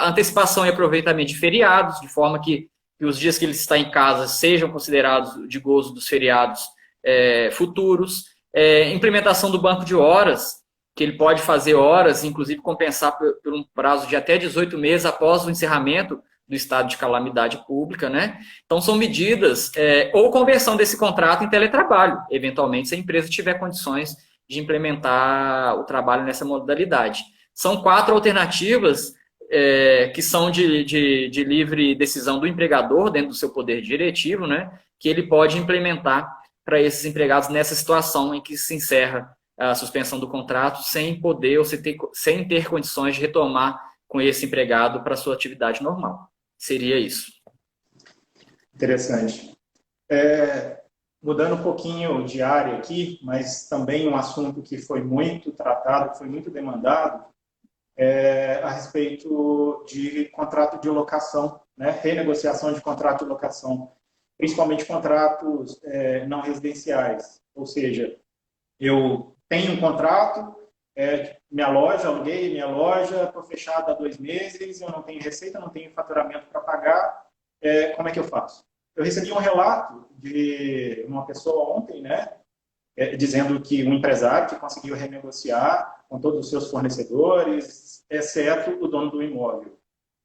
antecipação e aproveitamento de feriados, de forma que os dias que ele está em casa sejam considerados de gozo dos feriados futuros, implementação do banco de horas, que ele pode fazer horas, inclusive compensar por um prazo de até 18 meses após o encerramento do estado de calamidade pública, né? Então, são medidas, ou conversão desse contrato em teletrabalho, eventualmente, se a empresa tiver condições de implementar o trabalho nessa modalidade. São 4 alternativas que são de livre decisão do empregador, dentro do seu poder diretivo, né? Que ele pode implementar para esses empregados nessa situação em que se encerra a suspensão do contrato sem poder ou sem ter condições de retomar com esse empregado para a sua atividade normal. Seria isso. Interessante. Mudando um pouquinho de área aqui, mas também um assunto que foi muito tratado, que foi muito demandado, a respeito de contrato de locação, né? Renegociação de contrato de locação, principalmente contratos não residenciais. Ou seja, eu tenho um contrato, minha loja, aluguei minha loja, estou fechada há 2 meses, eu não tenho receita, não tenho faturamento para pagar, como é que eu faço? Eu recebi um relato de uma pessoa ontem, né, dizendo que um empresário que conseguiu renegociar com todos os seus fornecedores, exceto o dono do imóvel.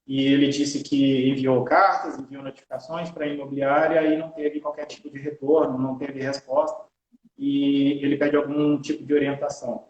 E ele disse que enviou cartas, enviou notificações para a imobiliária e não teve qualquer tipo de retorno, não teve resposta, e ele pede algum tipo de orientação.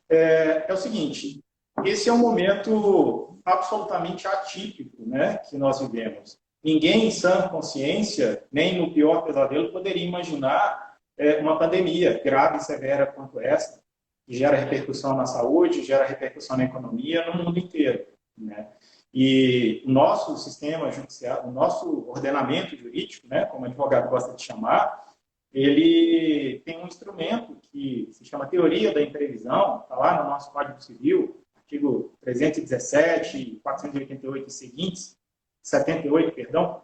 É o seguinte, esse é um momento absolutamente atípico, né, que nós vivemos. Ninguém em sã consciência, nem no pior pesadelo, poderia imaginar uma pandemia grave e severa quanto essa, que gera repercussão na saúde, gera repercussão na economia, no mundo inteiro, né? E o nosso sistema judiciário, o nosso ordenamento jurídico, né, como o advogado gosta de chamar, ele tem um instrumento que se chama teoria da imprevisão, está lá no nosso Código Civil, artigo 317, 488 e seguintes, 78, perdão,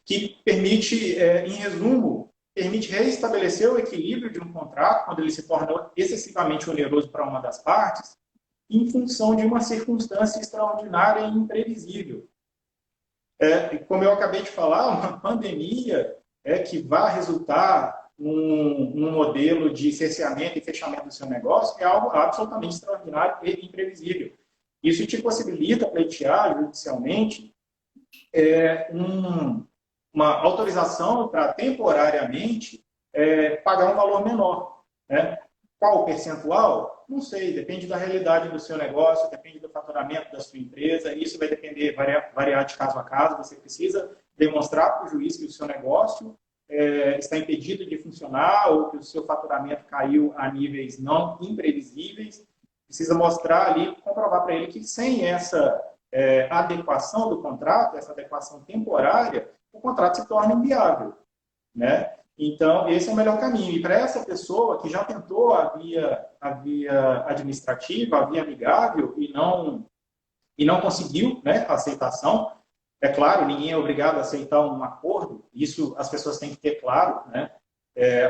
que permite, em resumo, permite reestabelecer o equilíbrio de um contrato quando ele se torna excessivamente oneroso para uma das partes, em função de uma circunstância extraordinária e imprevisível. Como eu acabei de falar, uma pandemia que vai resultar num modelo de cerceamento e fechamento do seu negócio é algo absolutamente extraordinário e imprevisível. Isso te possibilita pleitear judicialmente uma autorização para temporariamente pagar um valor menor. Né? Qual o percentual? Não sei, depende da realidade do seu negócio, depende do faturamento da sua empresa, isso vai depender, variar de caso a caso. Você precisa demonstrar para o juiz que o seu negócio está impedido de funcionar ou que o seu faturamento caiu a níveis não imprevisíveis. Precisa mostrar ali, comprovar para ele que sem essa adequação do contrato, essa adequação temporária, o contrato se torna inviável, né? Então, esse é o melhor caminho. E para essa pessoa que já tentou a via administrativa, a via amigável e não conseguiu, né, a aceitação, é claro, ninguém é obrigado a aceitar um acordo, isso as pessoas têm que ter claro, né?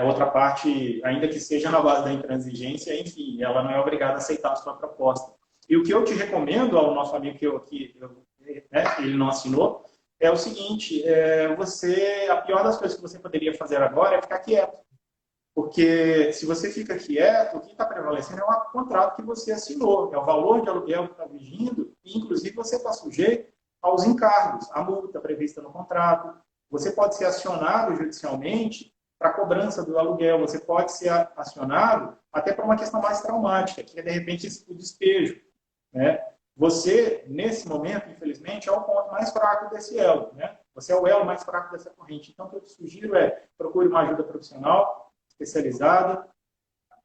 A outra parte, ainda que seja na base da intransigência, enfim, ela não é obrigada a aceitar a sua proposta. E o que eu te recomendo ao nosso amigo ele não assinou, é o seguinte, a pior das coisas que você poderia fazer agora é ficar quieto. Porque se você fica quieto, o que está prevalecendo é o contrato que você assinou, é o valor de aluguel que está vigindo, e inclusive você está sujeito aos encargos, à multa prevista no contrato. Você pode ser acionado judicialmente para cobrança do aluguel, você pode ser acionado até para uma questão mais traumática, que é, de repente, o despejo. Né? Você, nesse momento, infelizmente, é o ponto mais fraco desse elo. Né? Você é o elo mais fraco dessa corrente. Então, o que eu te sugiro procure uma ajuda profissional, especializada,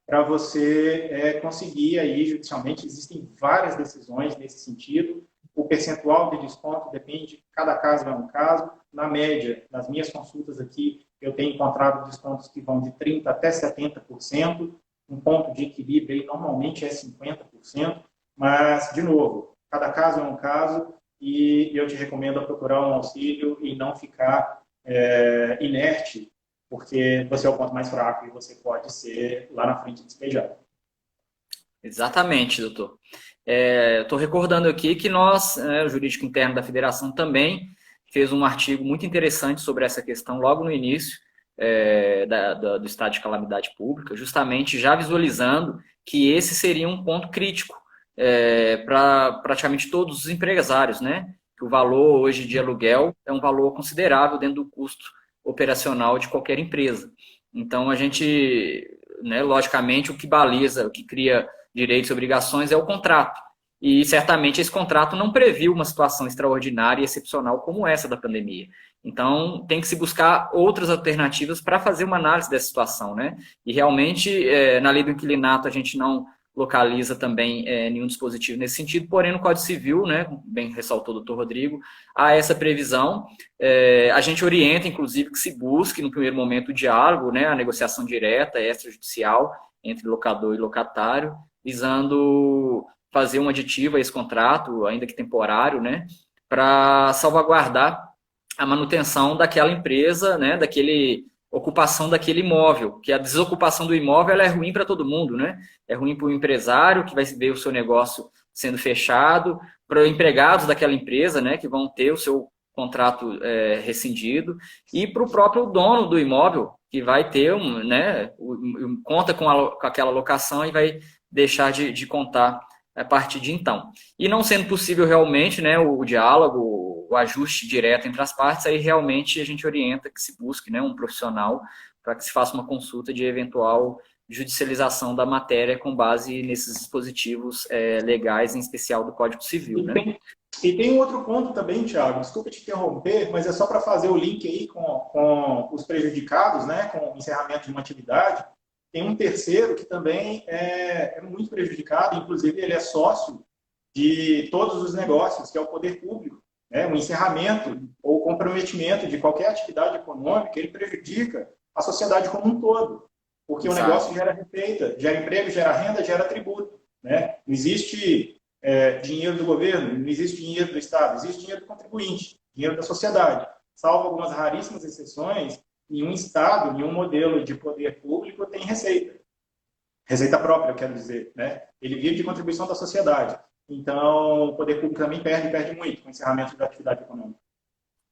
para você conseguir aí, judicialmente, existem várias decisões nesse sentido. O percentual de desconto depende, cada caso é um caso. Na média, nas minhas consultas aqui, eu tenho encontrado descontos que vão de 30% até 70%. Um ponto de equilíbrio aí, normalmente é 50%. Mas, de novo, cada caso é um caso e eu te recomendo procurar um auxílio e não ficar inerte, porque você é o ponto mais fraco e você pode ser lá na frente despejado. Exatamente, doutor. Estou recordando aqui que nós, o jurídico interno da federação, também fez um artigo muito interessante sobre essa questão logo no início do estado de calamidade pública, justamente já visualizando que esse seria um ponto crítico para praticamente todos os empresários, né? Que o valor hoje de aluguel é um valor considerável dentro do custo operacional de qualquer empresa. Então, a gente, né, logicamente, o que baliza, o que cria direitos e obrigações é o contrato. E, certamente, esse contrato não previu uma situação extraordinária e excepcional como essa da pandemia. Então, tem que se buscar outras alternativas para fazer uma análise dessa situação, né? E, realmente, na lei do inquilinato, a gente não localiza também nenhum dispositivo nesse sentido, porém no Código Civil, né, bem ressaltou o doutor Rodrigo, há essa previsão. A gente orienta, inclusive, que se busque no primeiro momento o diálogo, né, a negociação direta, extrajudicial, entre locador e locatário, visando fazer um aditivo a esse contrato, ainda que temporário, né, para salvaguardar a manutenção daquela empresa, né, ocupação daquele imóvel, que a desocupação do imóvel ela é ruim para todo mundo, né? É ruim para o empresário, que vai ver o seu negócio sendo fechado, para os empregados daquela empresa, né, que vão ter o seu contrato rescindido, e para o próprio dono do imóvel, que vai ter conta com aquela locação e vai deixar de contar a partir de então. E não sendo possível realmente, né, o diálogo, o ajuste direto entre as partes, aí realmente a gente orienta que se busque, né, um profissional para que se faça uma consulta de eventual judicialização da matéria com base nesses dispositivos legais, em especial do Código Civil. E tem um outro ponto também, Thiago, desculpa te interromper, mas é só para fazer o link aí com os prejudicados, né, com o encerramento de uma atividade. Tem um terceiro que também é muito prejudicado, inclusive ele é sócio de todos os negócios, que é o poder público. O encerramento ou comprometimento de qualquer atividade econômica, ele prejudica a sociedade como um todo, porque Exato. O negócio gera receita, gera emprego, gera renda, gera tributo. Né? Não existe dinheiro do governo, não existe dinheiro do Estado, existe dinheiro do contribuinte, dinheiro da sociedade. Salvo algumas raríssimas exceções, nenhum Estado, nenhum modelo de poder público tem receita. Receita própria, eu quero dizer. Né? Ele vive de contribuição da sociedade. Então, o poder público também perde muito com o encerramento da atividade econômica.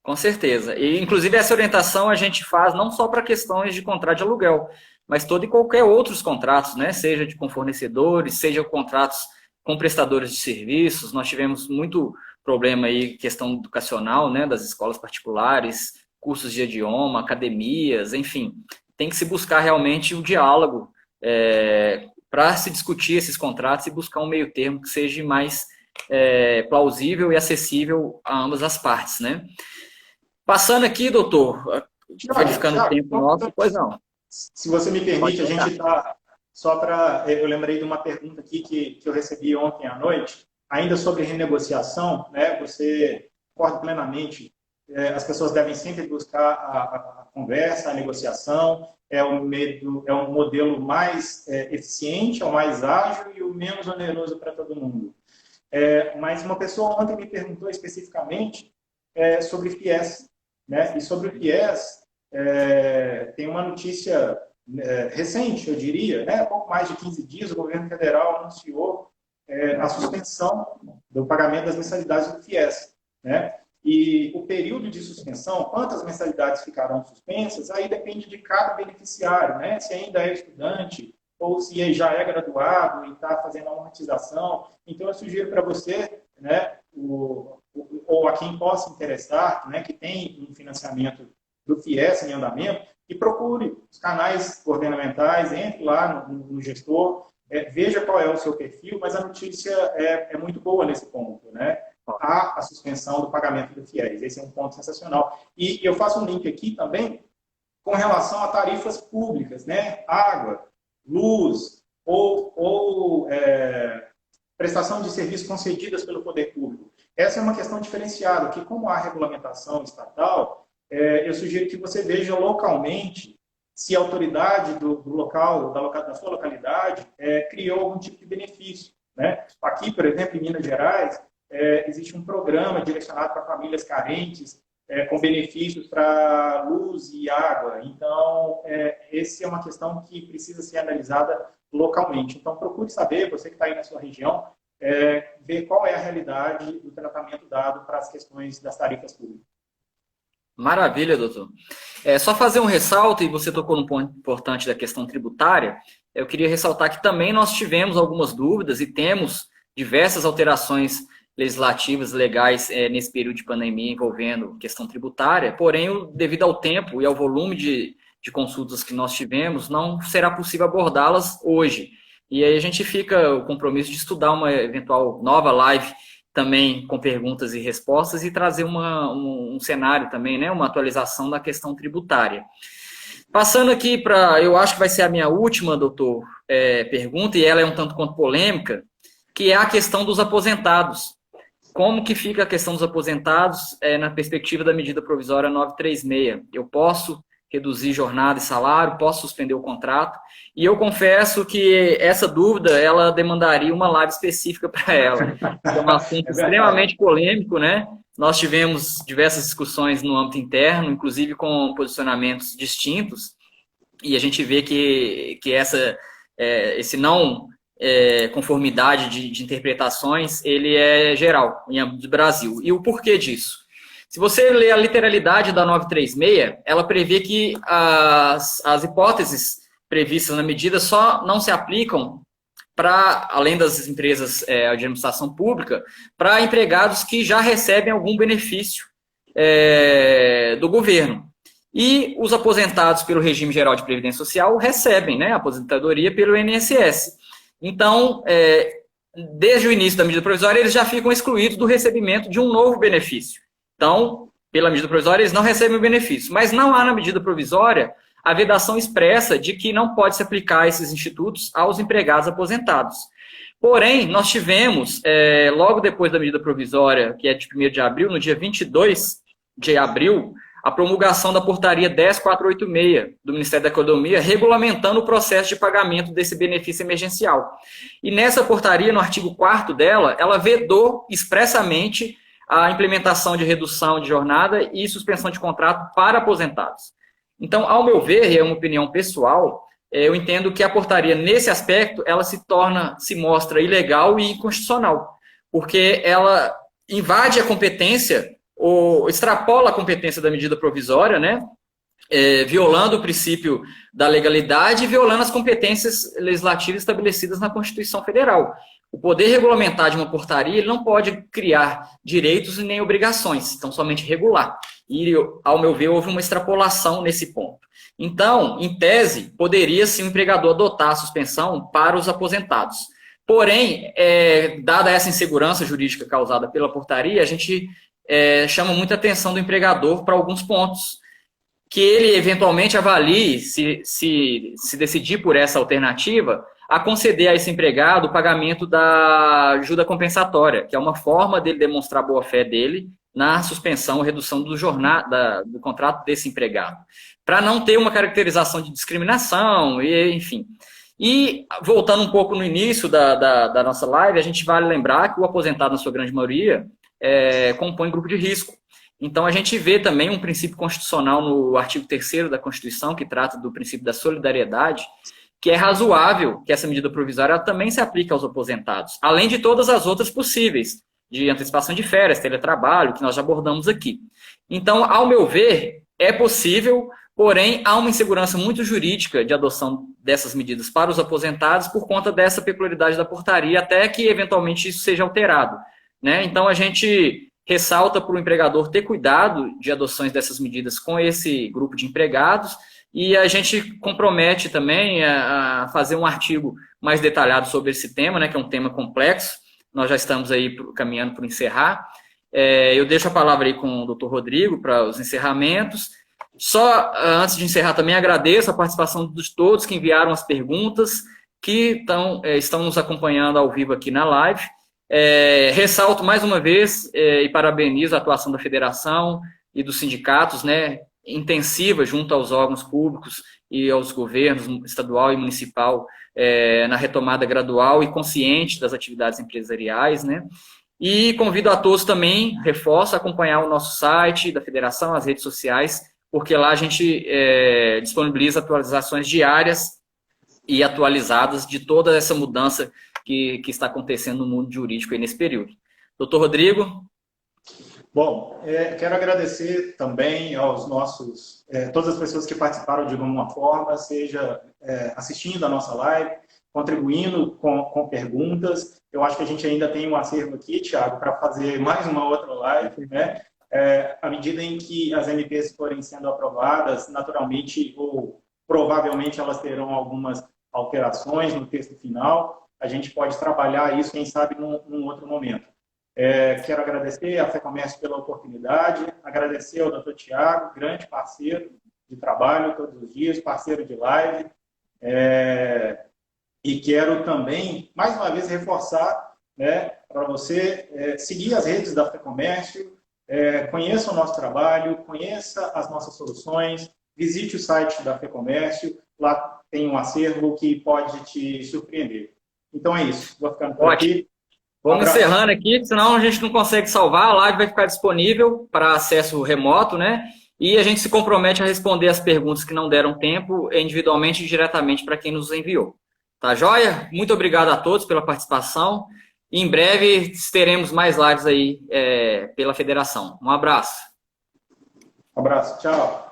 Com certeza. E, inclusive, essa orientação a gente faz não só para questões de contrato de aluguel, mas todo e qualquer outros contratos, né? Seja com fornecedores, seja contratos com prestadores de serviços. Nós tivemos muito problema aí, questão educacional, né? Das escolas particulares, cursos de idioma, academias, enfim. Tem que se buscar realmente o diálogo para se discutir esses contratos e buscar um meio termo que seja mais plausível e acessível a ambas as partes, né? Passando aqui, doutor, verificando o tempo nosso, pois não. Se você me permite, a gente está... eu lembrei de uma pergunta aqui que eu recebi ontem à noite, ainda sobre renegociação, né? Você concorda plenamente, as pessoas devem sempre buscar a conversa, a negociação, é um modelo mais eficiente, é o mais ágil e o menos oneroso para todo mundo. Mas uma pessoa ontem me perguntou especificamente sobre FIES, né? E sobre o FIES, tem uma notícia recente, eu diria, né? Pouco mais de 15 dias, o governo federal anunciou a suspensão do pagamento das mensalidades do FIES, né? E o período de suspensão, quantas mensalidades ficarão suspensas, aí depende de cada beneficiário, né? Se ainda é estudante ou se já é graduado e está fazendo a amortização. Então, eu sugiro para você, né, ou a quem possa interessar, né, que tem um financiamento do FIES em andamento, e procure os canais governamentais, entre lá no gestor, veja qual é o seu perfil, mas a notícia é muito boa nesse ponto, né? Há a suspensão do pagamento do FIES, esse é um ponto sensacional. E eu faço um link aqui também com relação a tarifas públicas, né? Água, luz ou prestação de serviços concedidas pelo poder público. Essa é uma questão diferenciada, que como há regulamentação estatal, eu sugiro que você veja localmente se a autoridade do local, da sua localidade, criou algum tipo de benefício, né? Aqui, por exemplo, em Minas Gerais, existe um programa direcionado para famílias carentes, com benefícios para luz e água. Então, essa é uma questão que precisa ser analisada localmente. Então, procure saber, você que está aí na sua região, ver qual é a realidade do tratamento dado para as questões das tarifas públicas. Maravilha, doutor. Só fazer um ressalto, e você tocou num ponto importante da questão tributária, eu queria ressaltar que também nós tivemos algumas dúvidas e temos diversas alterações legislativas, legais, nesse período de pandemia envolvendo questão tributária, porém, devido ao tempo e ao volume de consultas que nós tivemos, não será possível abordá-las hoje. E aí a gente fica o compromisso de estudar uma eventual nova live também com perguntas e respostas e trazer um cenário também, né, uma atualização da questão tributária. Passando aqui para, eu acho que vai ser a minha última, doutor, pergunta, e ela é um tanto quanto polêmica, que é a questão dos aposentados. Como que fica a questão dos aposentados na perspectiva da medida provisória 936? Eu posso reduzir jornada e salário, posso suspender o contrato? E eu confesso que essa dúvida, ela demandaria uma live específica para ela. É um assunto extremamente polêmico, né? Nós tivemos diversas discussões no âmbito interno, inclusive com posicionamentos distintos, e a gente vê que esse não conformidade de interpretações, ele é geral em âmbito do Brasil. E o porquê disso? Se você ler a literalidade da 936, ela prevê que as hipóteses previstas na medida só não se aplicam para, além das empresas de administração pública, para empregados que já recebem algum benefício do governo. E os aposentados pelo regime geral de previdência social recebem, né, a aposentadoria pelo INSS. Então, desde o início da medida provisória, eles já ficam excluídos do recebimento de um novo benefício. Então, pela medida provisória, eles não recebem o benefício. Mas não há na medida provisória a vedação expressa de que não pode se aplicar esses institutos aos empregados aposentados. Porém, nós tivemos, logo depois da medida provisória, que é de 1º de abril, no dia 22 de abril, a promulgação da portaria 10486 do Ministério da Economia, regulamentando o processo de pagamento desse benefício emergencial. E nessa portaria, no artigo 4º dela, ela vedou expressamente a implementação de redução de jornada e suspensão de contrato para aposentados. Então, ao meu ver, e é uma opinião pessoal, eu entendo que a portaria, nesse aspecto, ela se mostra ilegal e inconstitucional, porque ela invade a competência extrapola a competência da medida provisória, né? Violando o princípio da legalidade e violando as competências legislativas estabelecidas na Constituição Federal. O poder regulamentar de uma portaria ele não pode criar direitos e nem obrigações, então somente regular. E, ao meu ver, houve uma extrapolação nesse ponto. Então, em tese, poderia sim o empregador adotar a suspensão para os aposentados. Porém, dada essa insegurança jurídica causada pela portaria, a gente chama muita atenção do empregador para alguns pontos, que ele eventualmente avalie, se decidir por essa alternativa, a conceder a esse empregado o pagamento da ajuda compensatória, que é uma forma dele demonstrar a boa-fé dele na suspensão ou redução do contrato desse empregado, para não ter uma caracterização de discriminação, enfim. E, voltando um pouco no início da nossa live, a gente vale lembrar que o aposentado, na sua grande maioria, compõe grupo de risco. Então, a gente vê também um princípio constitucional no artigo 3º da Constituição, que trata do princípio da solidariedade, que é razoável que essa medida provisória também se aplique aos aposentados, além de todas as outras possíveis, de antecipação de férias, teletrabalho, que nós já abordamos aqui. Então, ao meu ver, é possível, porém, há uma insegurança muito jurídica de adoção dessas medidas para os aposentados por conta dessa peculiaridade da portaria, até que, eventualmente, isso seja alterado, né? Então, a gente ressalta para o empregador ter cuidado de adoções dessas medidas com esse grupo de empregados e a gente compromete também a fazer um artigo mais detalhado sobre esse tema, né, que é um tema complexo. Nós já estamos aí caminhando para encerrar. Eu deixo a palavra aí com o Dr. Rodrigo para os encerramentos. Só antes de encerrar também agradeço a participação de todos que enviaram as perguntas, que estão nos acompanhando ao vivo aqui na live. Ressalto mais uma vez e parabenizo a atuação da federação e dos sindicatos, né, intensiva junto aos órgãos públicos e aos governos estadual e municipal na retomada gradual e consciente das atividades empresariais, né, e convido a todos também, reforço, a acompanhar o nosso site da federação, as redes sociais, porque lá a gente disponibiliza atualizações diárias e atualizadas de toda essa mudança que está acontecendo no mundo jurídico aí nesse período. Doutor Rodrigo? Bom, quero agradecer também aos todas as pessoas que participaram de alguma forma, seja assistindo a nossa live, contribuindo com perguntas. Eu acho que a gente ainda tem um acervo aqui, Thiago, para fazer mais uma outra live, né? À medida em que as MPs forem sendo aprovadas, naturalmente ou provavelmente elas terão algumas alterações no texto final. A gente pode trabalhar isso, quem sabe, num outro momento. Quero agradecer à FEComércio pela oportunidade, agradecer ao Dr. Thiago, grande parceiro de trabalho todos os dias, parceiro de live, e quero também, mais uma vez, reforçar, né, para você seguir as redes da FEComércio, conheça o nosso trabalho, conheça as nossas soluções, visite o site da FEComércio, lá tem um acervo que pode te surpreender. Então é isso, vou ficando por aqui. Vamos encerrando aqui, senão a gente não consegue salvar, a live vai ficar disponível para acesso remoto, né? E a gente se compromete a responder as perguntas que não deram tempo, individualmente e diretamente para quem nos enviou. Tá joia? Muito obrigado a todos pela participação. E em breve teremos mais lives aí pela federação. Um abraço. Um abraço, tchau.